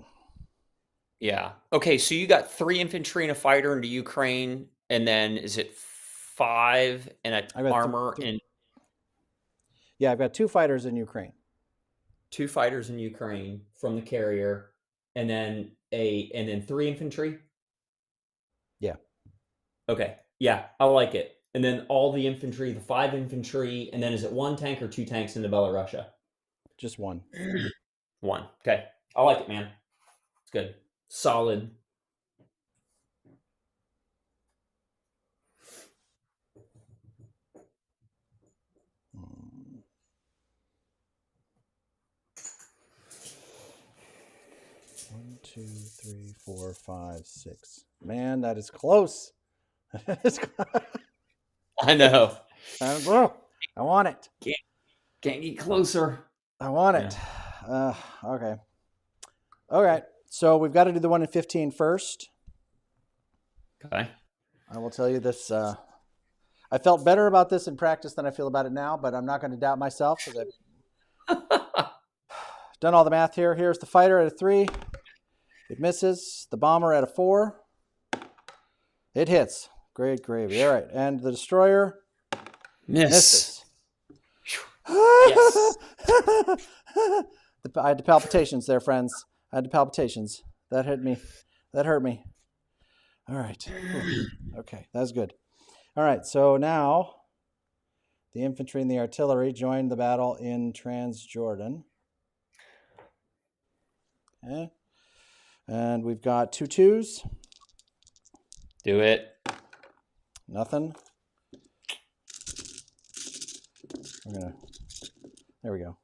Yeah. Okay, so you got 3 infantry and a fighter into Ukraine, and then is it 5 and an armor and Yeah, I've got 2 fighters in Ukraine. 2 fighters in Ukraine from the carrier, and then 3 infantry? Yeah. Okay. Yeah, I like it. And then all the infantry, the 5 infantry, and then is it 1 tank or 2 tanks into Belarusia? Just 1. 1. Okay. I like it, man. It's good. Solid. One, 2, 3, 4, 5, 6. Man, that is close. I know. I want it. Can't get closer. I want it. Okay. All right. So we've got to do the 1 in 15 first. Okay. I will tell you this. I felt better about this in practice than I feel about it now, but I'm not going to doubt myself because I've done all the math here. Here's the fighter at a 3. It misses. The bomber at a 4. It hits. Great gravy. All right. And the destroyer misses. Yes. I had the palpitations there, friends. I had the palpitations. That hit me. That hurt me. All right. Okay, that's good. All right, so now the infantry and the artillery joined the battle in Transjordan. Okay. And we've got 2 2s. Do it. Nothing. There we go.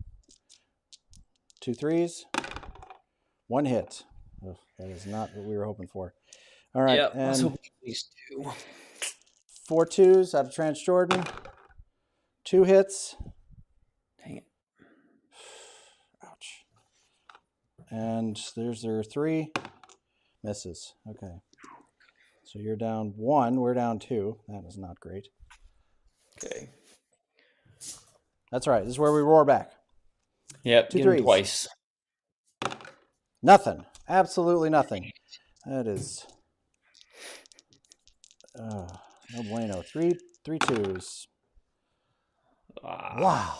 2 3s. 1 hit. Oh, that is not what we were hoping for. All right, Yep, and at least 2. 4 2s out of Transjordan. 2 hits. Dang it. Ouch. And there's their 3 misses. Okay. So you're down 1. We're down 2. That is not great. Okay. That's right. This is where we roar back. Yep, 2 get him 3s. twice. Nothing. Absolutely nothing. That is no bueno. 3 2s. Wow.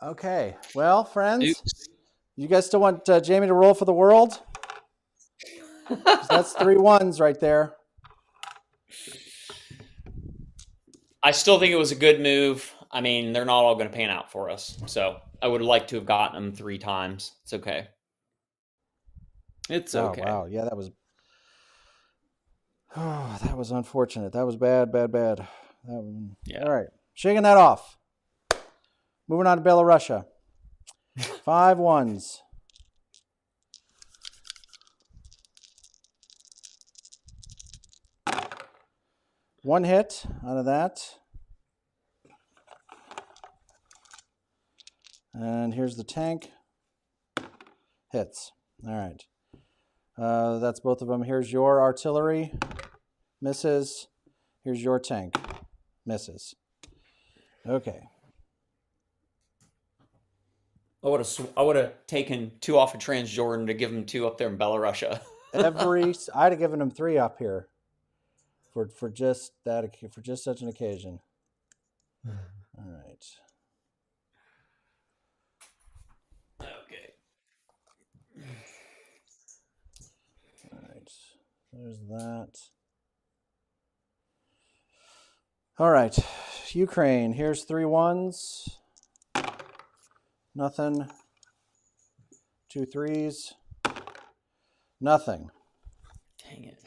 Okay. Well, friends, Oops. you guys still want Jamie to roll for the world? 'Cause that's 3 1s right there. I still think it was a good move. I mean, they're not all going to pan out for us. So I would like to have gotten them 3 times. It's okay. It's okay. Oh, wow. Yeah, that was... Oh, that was unfortunate. That was bad. Yeah. All right. Shaking that off. Moving on to Belarusia. 5 1s. One hit out of that. And here's the tank. Hits. All right. That's both of them. Here's your artillery. Misses. Here's your tank. Misses. Okay. I would have taken 2 off of Transjordan to give them 2 up there in Belarusia. I'd have given him 3 up here for just such an occasion. All right. Okay. All right. There's that. All right. Ukraine. Here's 3 1s. Nothing. 2 3s. Nothing. Dang it.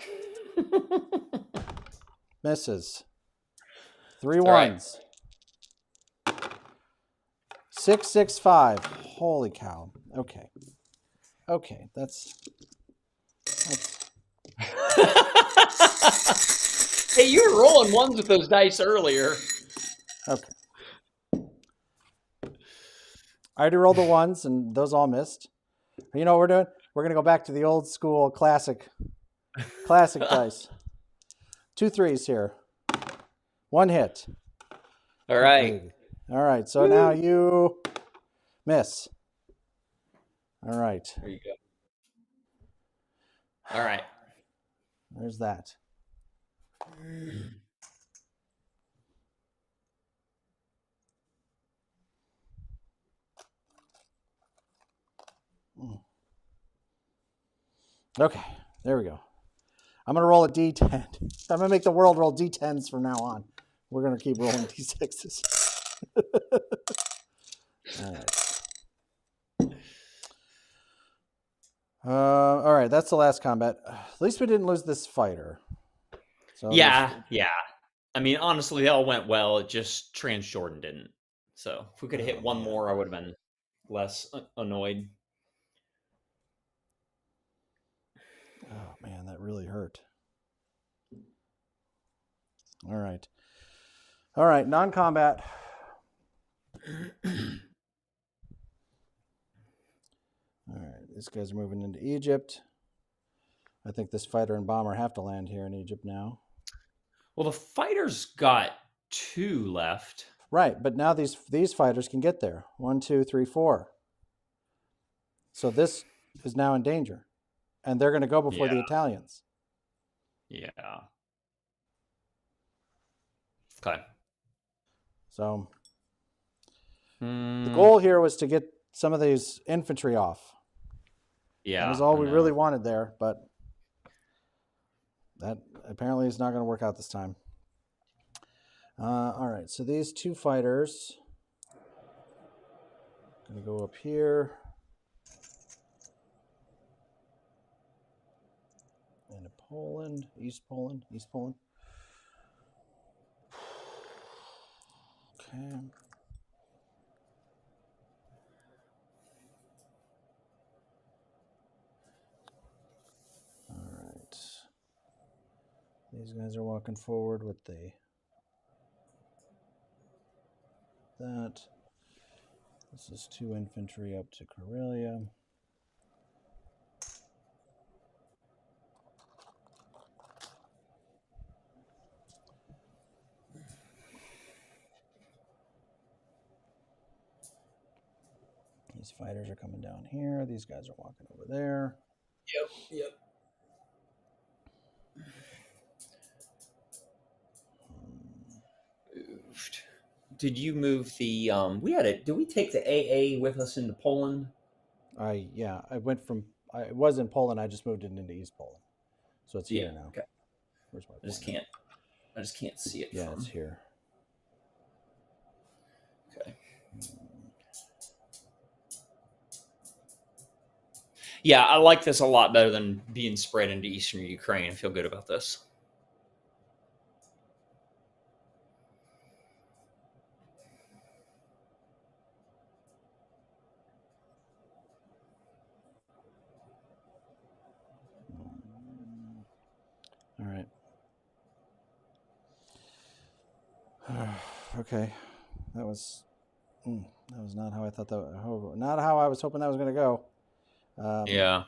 Misses. 3 right. 1s. 6 6 5. Holy cow. Okay. That's Hey, you were rolling 1s with those dice earlier. okay. I already rolled the 1s, and those all missed. You know what we're doing? We're going to go back to the old school classic dice. 2 3s here. 1 hit. All right. All right. So now you miss. All right. There you go. All right. There's that. Okay, there we go. I'm going to roll a D10. I'm going to make the world roll D10s from now on. We're going to keep rolling D6s. All right. All right, that's the last combat. At least we didn't lose this fighter. So Yeah. I mean, honestly, they all went well. It just Transjordan didn't. So if we could have hit one more, I would have been less annoyed. Oh, man, that really hurt. All right, non-combat. these guys are moving into Egypt. I think this fighter and bomber have to land here in Egypt now. Well, the fighters got 2 left. Right, but now these fighters can get there. 1, 2, 3, 4. So this is now in danger, and they're going to go before the Italians. Yeah. Okay. So the goal here was to get some of these infantry off. Yeah, that was all we really wanted there, but that apparently is not going to work out this time. All right, so these 2 fighters are going to go up here. Into Poland, East Poland. Okay. All right. These guys are walking forward with that. This is 2 infantry up to Karelia. These fighters are coming down here. These guys are walking over there. Yep. Moved. Did you move the did we take the AA with us into Poland? I went from it was in Poland, I just moved it into East Poland. So it's here now. Okay. Where's my I just can't see it. Yeah, it's here. Okay. Yeah, I like this a lot better than being spread into eastern Ukraine. I feel good about this. All right. Okay. That was not how I thought not how I was hoping that was going to go. Yeah.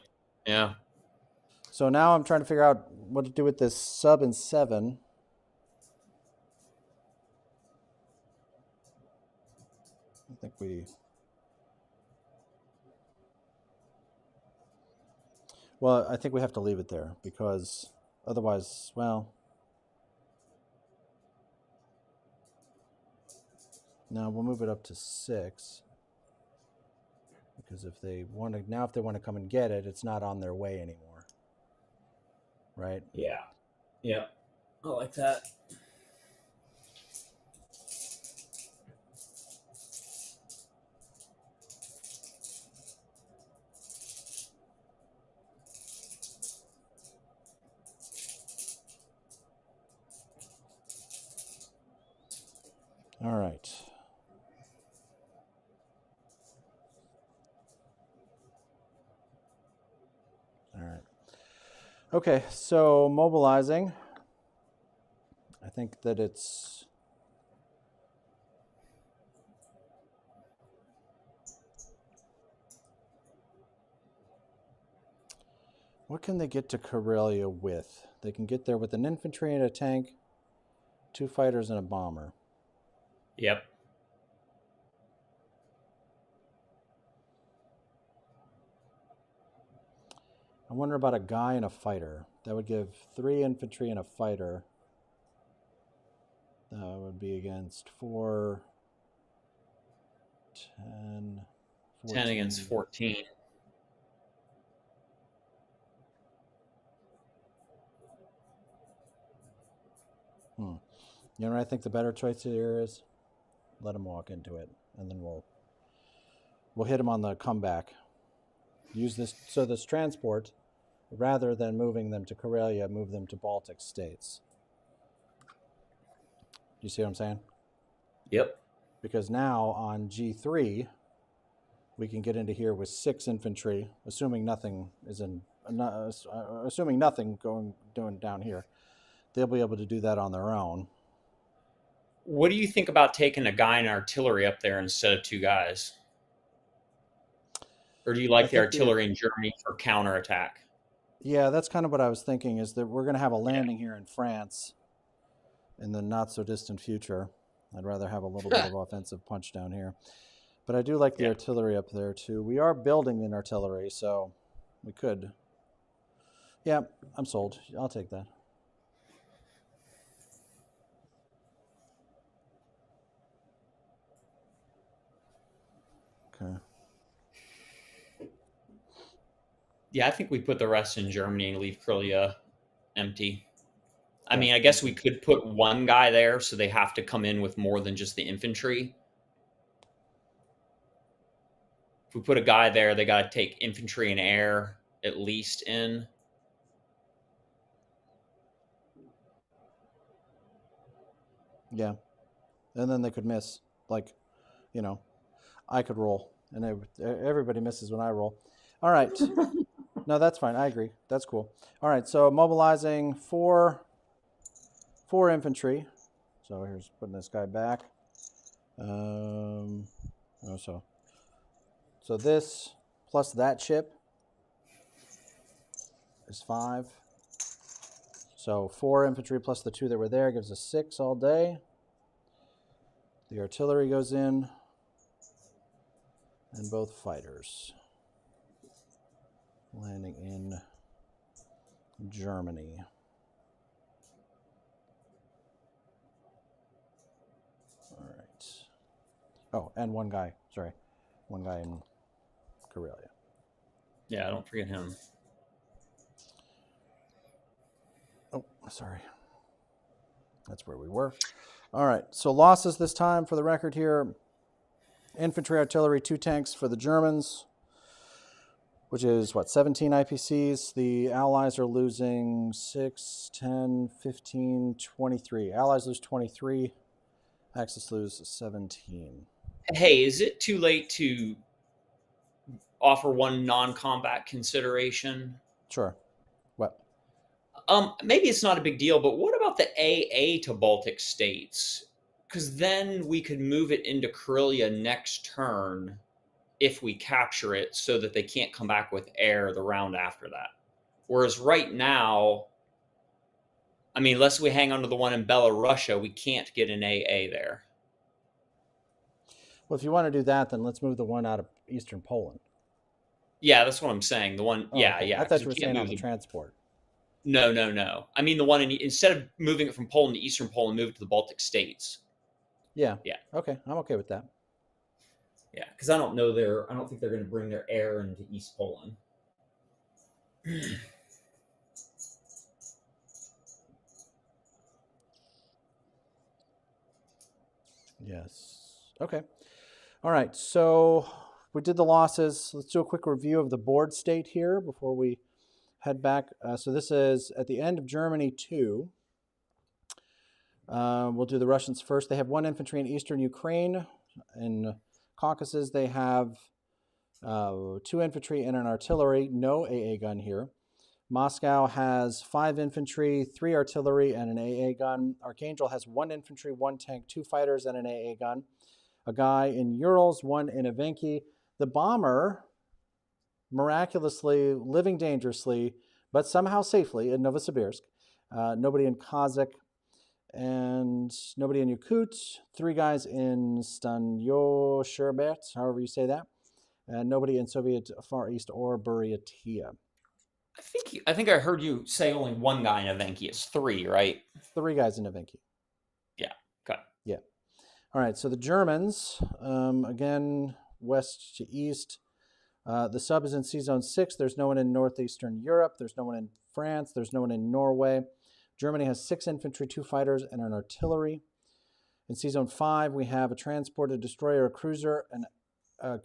So now I'm trying to figure out what to do with this sub and 7. I think we have to leave it there because otherwise, well, now we'll move it up to 6 because if they want to come and get it, it's not on their way anymore. Right? Yeah. I like that. All right. Okay, so mobilizing. I think that it's what can they get to Karelia with? They can get there with an infantry and a tank, 2 fighters and a bomber. Yep. I wonder about a guy and a fighter. That would give 3 infantry and a fighter. That would be against 4, 10, 14. 10 against 14. You know what I think the better choice here is? Let him walk into it, and then we'll hit him on the comeback. Use this transport, rather than moving them to Karelia, move them to Baltic states. You see what I'm saying? Yep. Because now on G3, we can get into here with 6 infantry, assuming nothing doing down here. They'll be able to do that on their own. What do you think about taking a guy in artillery up there instead of 2 guys? Or do you I like the think artillery in Germany for counterattack? yeah, that's kind of what I was thinking, is that we're going to have a Yeah. landing here in France in the not so distant future. I'd rather have a little bit of offensive punch down here. But I do like the Yeah. artillery up there too. We are building an artillery, so we could. Yeah, I'm sold. I'll take that. Okay. Yeah, I think we put the rest in Germany and leave Krylia empty. I Yeah, mean, I me guess we too. could put one guy there so they have to come in with more than just the infantry. If we put a guy there, they got to take infantry and air at least in. Yeah, and then they could miss. Like, you know, I could roll, and everybody misses when I roll. All right. No, that's fine. I agree. That's cool. All right. So mobilizing four infantry. So here's putting this guy back. Oh, so this plus that ship is 5. So 4 infantry plus the 2 that were there gives us 6 all day. The artillery goes in, and both fighters landing in Germany. All right. Oh, and one guy. Sorry, one guy in Karelia. Yeah, don't forget him. Oh, sorry. That's where we were. All right. So losses this time for the record here. Infantry, artillery, 2 tanks for the Germans, which is what, 17 IPCs. The Allies are losing 6, 10, 15, 23. Allies lose 23. Axis lose 17. Hey, is it too late to offer one non-combat consideration? Sure. What? Maybe it's not a big deal, but what about the AA to Baltic states? Because then we could move it into Karelia next turn if we capture it, so that they can't come back with air the round after that. Whereas right now, I mean, unless we hang on to the one in Belarusia, we can't get an AA there. Well, if you want to do that, then let's move the one out of Eastern Poland. Yeah, that's what I'm saying. The one, Oh, yeah, okay. I yeah, thought because you we were can't saying on move the the. transport. No, no, no. I mean, the one in, instead of moving it from Poland to Eastern Poland, move it to the Baltic states. Yeah. Yeah. Okay. I'm okay with that. Yeah, because I don't think they're going to bring their air into East Poland. Yes. Okay. All right. So we did the losses. Let's do a quick review of the board state here before we head back. So this is at the end of Germany 2. We'll do the Russians first. They have 1 infantry in eastern Ukraine. In Caucasus, they have 2 infantry and an artillery. No AA gun here. Moscow has 5 infantry, 3 artillery, and an AA gun. Archangel has 1 infantry, 1 tank, 2 fighters, and an AA gun. A guy in Urals, 1 in Evenki. The bomber, miraculously living dangerously, but somehow safely in Novosibirsk. Nobody in Kazakh, and nobody in Yakut. 3 guys in Stanyo Sherbet, however you say that. And nobody in Soviet Far East or Buryatia. I think I heard you say only one guy in Evenki. It's 3, right? 3 guys in Evenki. Yeah. Okay. Yeah. All right. So the Germans, again, west to east. The sub is in C Zone 6. There's no one in northeastern Europe. There's no one in France. There's no one in Norway. Germany has 6 infantry, 2 fighters, and an artillery. In C Zone 5, we have a transport, a destroyer, a cruiser, and a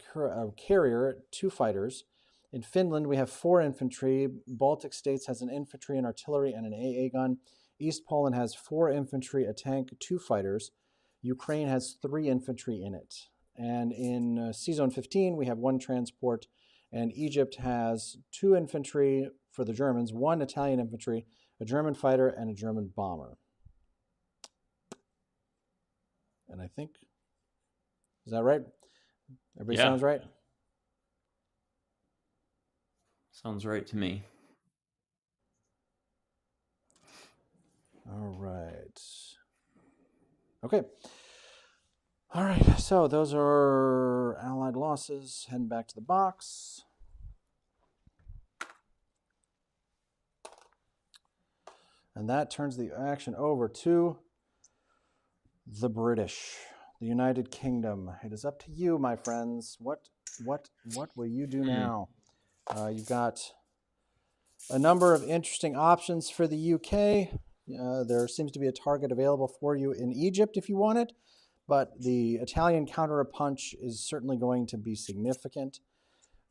carrier, 2 fighters. In Finland, we have 4 infantry. Baltic States has an infantry, an artillery, and an AA gun. East Poland has 4 infantry, a tank, 2 fighters. Ukraine has 3 infantry in it. And in C Zone 15, we have 1 transport. And Egypt has 2 infantry for the Germans, 1 Italian infantry, a German fighter, and a German bomber. And I think, is that right? Everybody Yeah. sounds right? Sounds right to me. All right. Okay. All right. So those are Allied losses. Heading back to the box. And that turns the action over to the British, the United Kingdom. It is up to you, my friends. What will you do now? You've got a number of interesting options for the UK. There seems to be a target available for you in Egypt if you want it, but the Italian counter-punch is certainly going to be significant.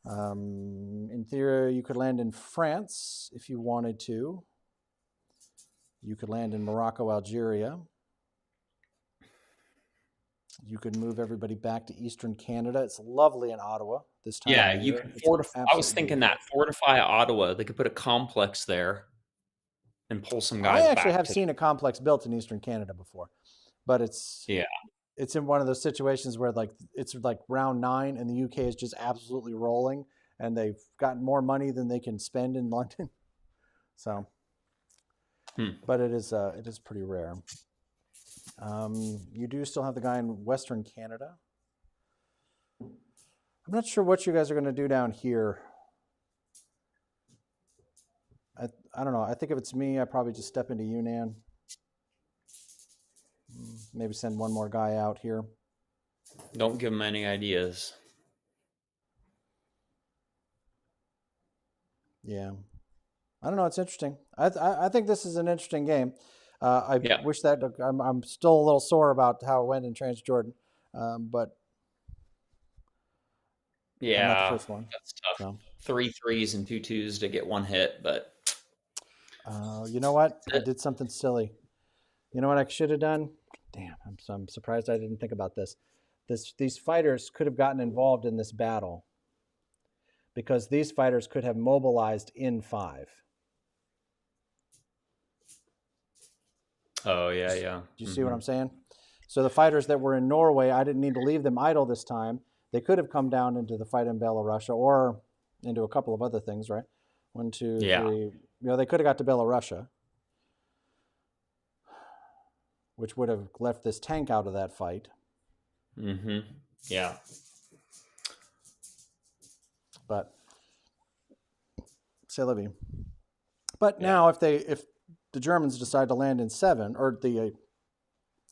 In theory, you could land in France if you wanted to. You could land in Morocco, Algeria. You could move everybody back to Eastern Canada. It's lovely in Ottawa this time Yeah, of you year. could It's fortify. I was absolutely thinking beautiful. that fortify Ottawa. They could put a complex there and pull some I guys actually back have to. seen a complex built in Eastern Canada before, but it's Yeah, in one of those situations where it's like round 9 and the UK is just absolutely rolling and they've got more money than they can spend in London. So, but it is pretty rare. You do still have the guy in Western Canada. I'm not sure what you guys are going to do down here. I don't know. I think if it's me, I probably just step into Yunnan. Maybe send one more guy out here. don't give them any ideas. Yeah, I don't know. It's interesting. I think this is an interesting game. I Yeah, wish that I'm still a little sore about how it went in Transjordan, but I'm not the yeah, first one. that's tough. So, 3 3s and 2 2s to get one hit, but you know what? I did something silly. You know what I should have done? Damn, I'm surprised I didn't think about this. These fighters could have gotten involved in this battle because these fighters could have mobilized in 5. oh yeah, yeah. Do you see what I'm saying? So the fighters that were in Norway, I didn't need to leave them idle this time. They could have come down into the fight in Belarus or into a couple of other things, right? 1, 2, Yeah. 3. You know, they could have got to Belarus, which would have left this tank out of that fight. Yeah. But c'est la vie. But Yeah. now, if the Germans decide to land in 7, or the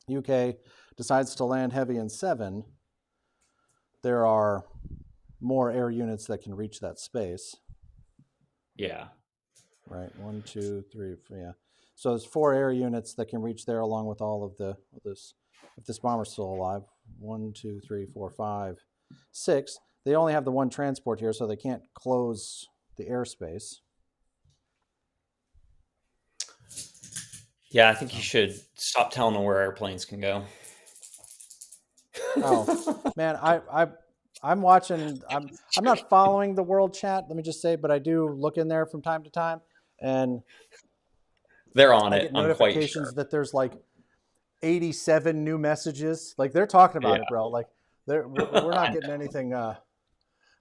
UK decides to land heavy in 7, there are more air units that can reach that space. Yeah. Right, 1, 2, 3, 4, yeah. So there's 4 air units that can reach there, along with all of this. If this bomber's still alive, 1, 2, 3, 4, 5, 6. They only have the 1 transport here, so they can't close the airspace. Yeah, I think you should stop telling them where airplanes can go. Oh man, I'm watching. I'm not following the world chat. Let me just say, but I do look in there from time to time, and They're on I it. get I'm quite notifications sure. that there's like 87 new messages. Like they're talking about Yeah. it, bro. Like we're not getting anything. I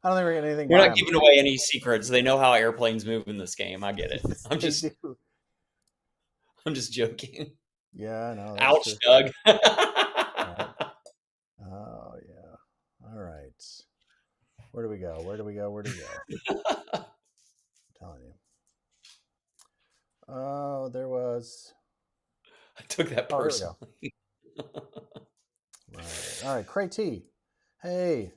don't think we're getting anything We're by not them. giving away any secrets. They know how airplanes move in this game. I get it. Yes, they do. I'm just joking. Yeah, no, that's Ouch, true. Doug. Right. Oh yeah. All right. Where do we go? Where do we go? Where do we go? I'm telling you. Oh, there was. I took that Oh, here we go. personally. Right. All right. Cray T. Hey.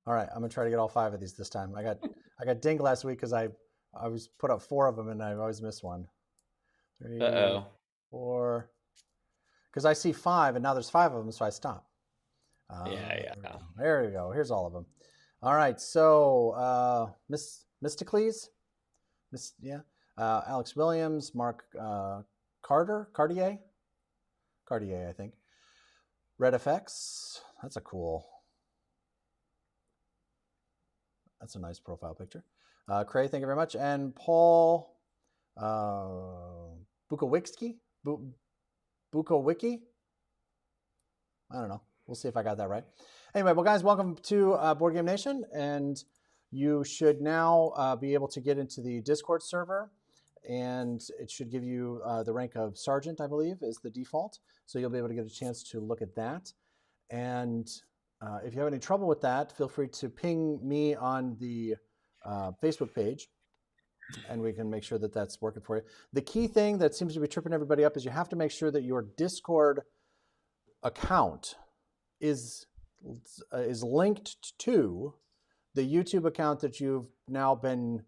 All right. I'm gonna try to get all 5 of these this time. I got dinged last week because I was put up 4 of them and I always miss one. 3, Uh-oh. 4. Because I see 5 and now there's 5 of them, so I stop. Yeah. There we go. Here's all of them. All right. So Mysticles, Alex Williams, Mark Cartier, I think. Red FX. That's a nice profile picture. Cray, thank you very much. And Paul Bukowicki? Bukowicki? I don't know. We'll see if I got that right. Anyway, well, guys, welcome to Board Game Nation. And You should now be able to get into the Discord server, and it should give you the rank of sergeant, I believe, is the default. So you'll be able to get a chance to look at that. And if you have any trouble with that, feel free to ping me on the Facebook page, and we can make sure that that's working for you. The key thing that seems to be tripping everybody up is you have to make sure that your Discord account is linked to the YouTube account that you've now been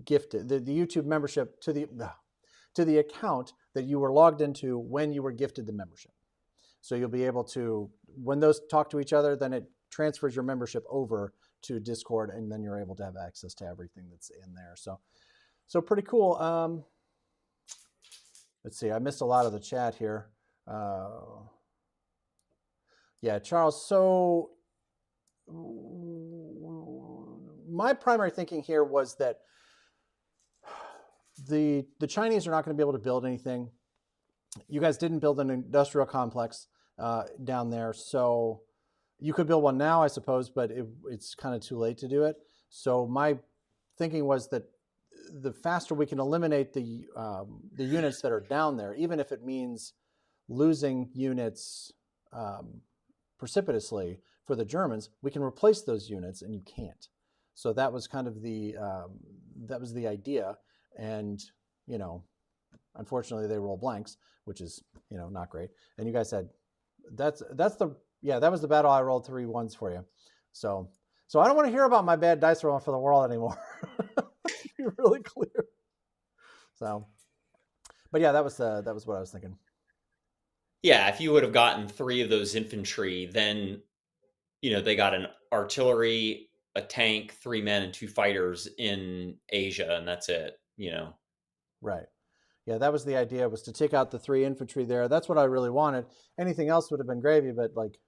gifted, the YouTube membership to the account that you were logged into when you were gifted the membership. So you'll be able to, when those talk to each other, then it transfers your membership over to Discord, and then you're able to have access to everything that's in there. So pretty cool. Let's see, I missed a lot of the chat here. Yeah, Charles. So my primary thinking here was that the Chinese are not going to be able to build anything. You guys didn't build an industrial complex down there, so you could build one now, I suppose, but it's kind of too late to do it. So my thinking was that the faster we can eliminate the units that are down there, even if it means losing units precipitously for the Germans, we can replace those units, and you can't. So that was kind of the idea, and unfortunately they roll blanks, which is not great. And you guys said that was the battle I rolled 3 1s for you. So I don't want to hear about my bad dice rolling for the world anymore. Be really clear. So, but yeah, that was what I was thinking. Yeah, if you would have gotten 3 of those infantry, then they got an artillery, a tank, 3 men, and 2 fighters in Asia, and that's it. Right. Yeah, that was the idea, was to take out the 3 infantry there. That's what I really wanted. Anything else would have been gravy, but like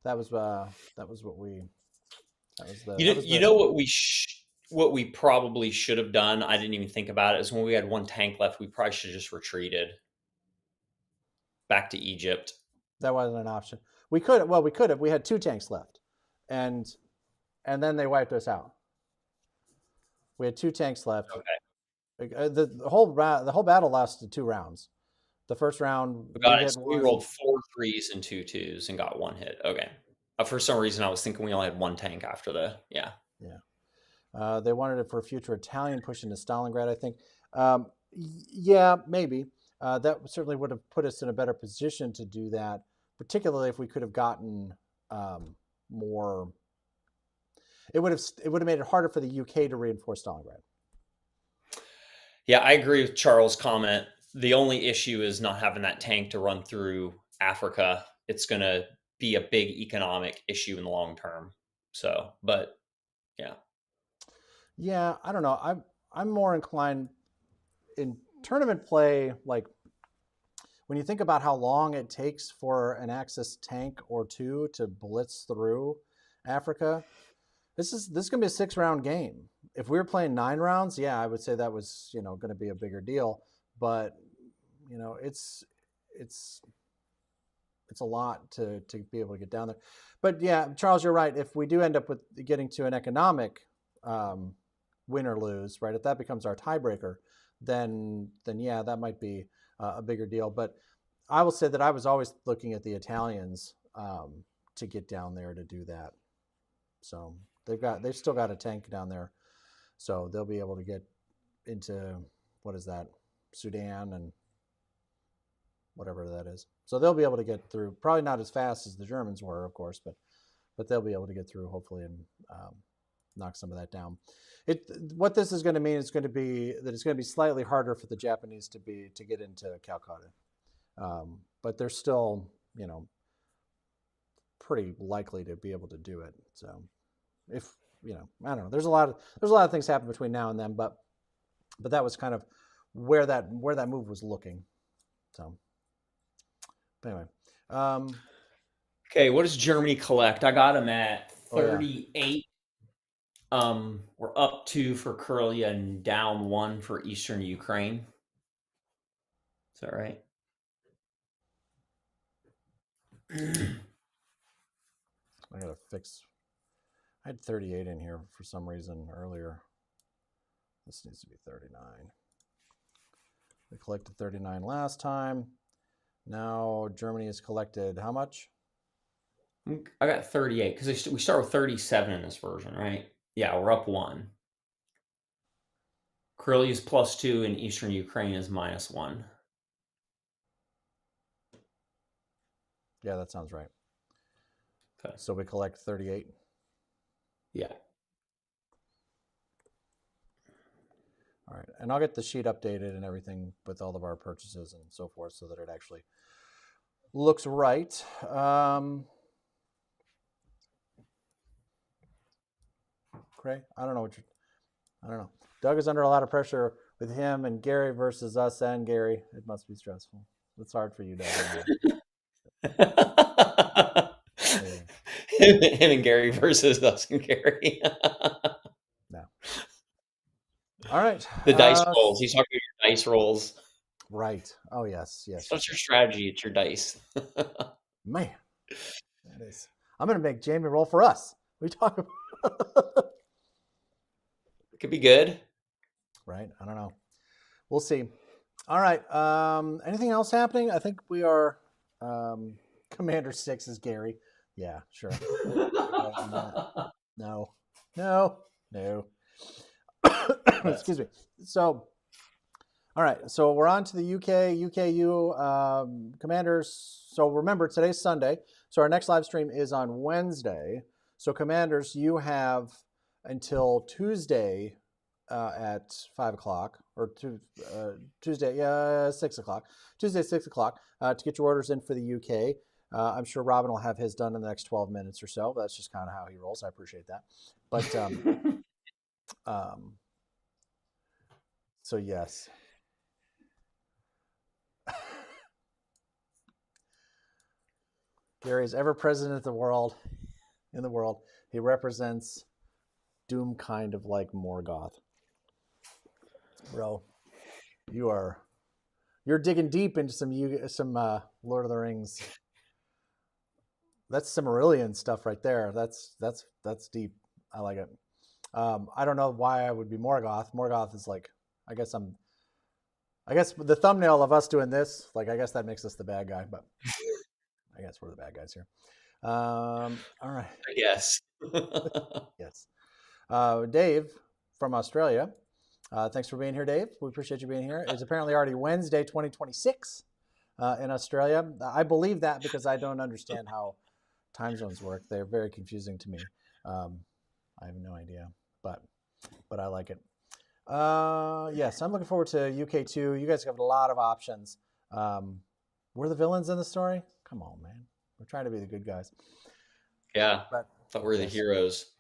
that was what we. What we probably should have done, I didn't even think about it, is when we had 1 tank left, we probably should have just retreated back to Egypt. That wasn't an option. We could have. We had 2 tanks left, and then they wiped us out. We had 2 tanks left. Okay. The whole battle lasted 2 rounds. The first round we rolled 4 3s and 2 2s and got 1 hit. Okay. For some reason, I was thinking we only had 1 tank after the yeah. They wanted it for a future Italian push into Stalingrad, I think. Yeah, maybe. That certainly would have put us in a better position to do that, particularly if we could have gotten more. It would have made it harder for the UK to reinforce Stalingrad. Yeah, I agree with Charles' comment. The only issue is not having that tank to run through Africa. It's going to be a big economic issue in the long term. So, but yeah. Yeah, I don't know. I'm more inclined in tournament play, like when you think about how long it takes for an Axis tank or 2 to blitz through Africa, this is going to be a 6-round game. If we were playing 9 rounds, yeah, I would say that was going to be a bigger deal. But it's a lot to be able to get down there. But yeah, Charles, you're right. If we do end up with getting to an economic win or lose, right? If that becomes our tiebreaker, then yeah, that might be a bigger deal. But I will say that I was always looking at the Italians to get down there to do that. So they've still got a tank down there, so they'll be able to get into Sudan and whatever that is. So they'll be able to get through. Probably not as fast as the Germans were, of course, but they'll be able to get through hopefully and knock some of that down. What this is going to mean is going to be that it's going to be slightly harder for the Japanese to get into Calcutta, but they're still pretty likely to be able to do it. So if I don't know, there's a lot of things happen between now and then, but that was kind of where that move was looking. So anyway, okay, what does Germany collect? I got them at 38. We're up 2 for Karelia and down 1 for Eastern Ukraine. Is that right? I gotta fix I had 38 in here for some reason earlier. This needs to be 39. We collected 39 last time. Now Germany has collected how much? I got 38 because we start with 37 in this version, right? Yeah, we're up 1. Karelia is +2 and Eastern Ukraine is -1. Yeah, that sounds right. Okay. So we collect 38. Yeah. All right, and I'll get the sheet updated and everything with all of our purchases and so forth so that it actually looks right. Craig, I don't know. Doug is under a lot of pressure with him and Gary versus us and Gary. It must be stressful. It's hard for you, Doug. Him and Gary versus us and Gary. No. All right. The dice rolls. He's talking about your dice rolls. Right. Oh, yes. Yes. What's your strategy? It's your dice. Man, that is. I'm going to make Jamie roll for us. We talk about. It could be good. Right. I don't know. We'll see. All right. Anything else happening? I think we are. Commander 6 is Gary. Yeah, sure. No. Excuse me. So, all right. So we're on to the UKU commanders. So remember, today's Sunday. So our next live stream is on Wednesday. So commanders, you have until Tuesday at 5 o'clock or Tuesday, 6 o'clock. Tuesday, 6 o'clock to get your orders in for the UK. I'm sure Robin will have his done in the next 12 minutes or so. That's just kind of how he rolls. I appreciate that. But so yes. Gary is ever president of the world. In the world, he represents doom, kind of like Morgoth. Bro, you're digging deep into some Lord of the Rings. That's Silmarillion stuff right there. That's deep. I like it. I don't know why I would be Morgoth. Morgoth is like, I guess the thumbnail of us doing this, like, I guess that makes us the bad guy, but I guess we're the bad guys here. All right. I guess. Yes. Dave from Australia. Thanks for being here, Dave. We appreciate you being here. It's apparently already Wednesday, 2026 in Australia. I believe that because I don't understand how time zones work. They're very confusing to me. I have no idea, but I like it. Yes, I'm looking forward to UK2. You guys have a lot of options. We're the villains in the story? Come on, man. We're trying to be the good guys. Yeah, but we're the heroes.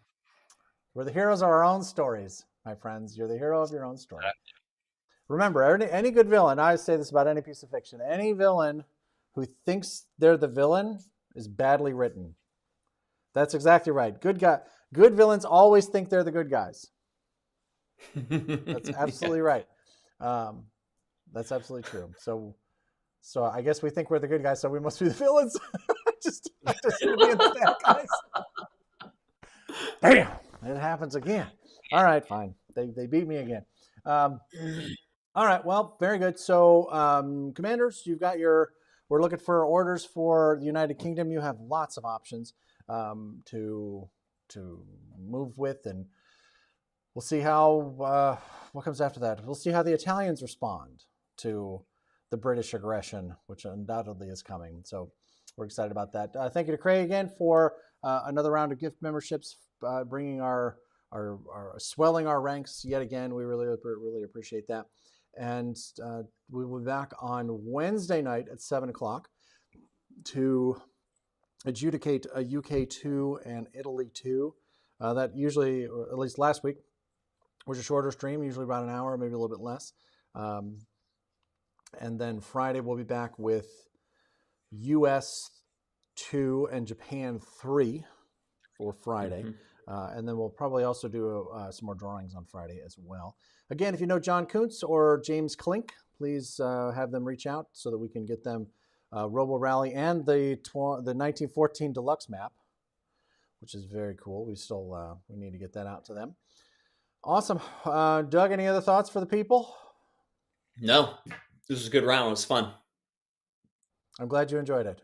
We're the heroes of our own stories, my friends. You're the hero of your own story. Remember, any good villain, I say this about any piece of fiction, any villain who thinks they're the villain is badly written. That's exactly right. Good villains always think they're the good guys. That's absolutely right. That's absolutely true. So I guess we think we're the good guys, so we must be the villains. just to be the bad guys. Damn, it happens again. All right, fine. They beat me again. All right, well, very good. So, commanders, we're looking for orders for the United Kingdom. You have lots of options to move with, and we'll see how what comes after that. We'll see how the Italians respond to the British aggression, which undoubtedly is coming. So we're excited about that. Thank you to Craig again for another round of gift memberships, bringing our swelling our ranks yet again. We really appreciate that. And we will be back on Wednesday night at 7 o'clock to adjudicate a UK2 and Italy 2. That usually, or at least last week, was a shorter stream, usually about an hour, maybe a little bit less. And then Friday we'll be back with US 2 and Japan 3 for Friday. And then we'll probably also do some more drawings on Friday as well. Again, if you know John Kuntz or James Klink, please have them reach out so that we can get them Robo Rally and the 1914 Deluxe map, which is very cool. We need to get that out to them. Awesome. Doug, any other thoughts for the people? No, this was a good round. It was fun. I'm glad you enjoyed it.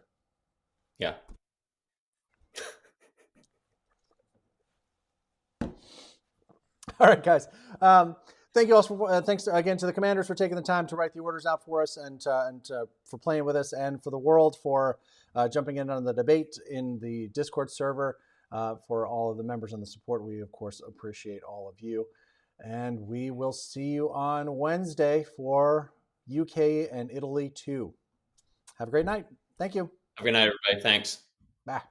Yeah. All right, guys. Thank you all for thanks again to the commanders for taking the time to write the orders out for us and for playing with us, and for the world for jumping in on the debate in the Discord server. For all of the members and the support, we of course appreciate all of you, and we will see you on Wednesday for UK and Italy 2. Have a great night. Thank you. Have a good night, everybody. Thanks. Bye.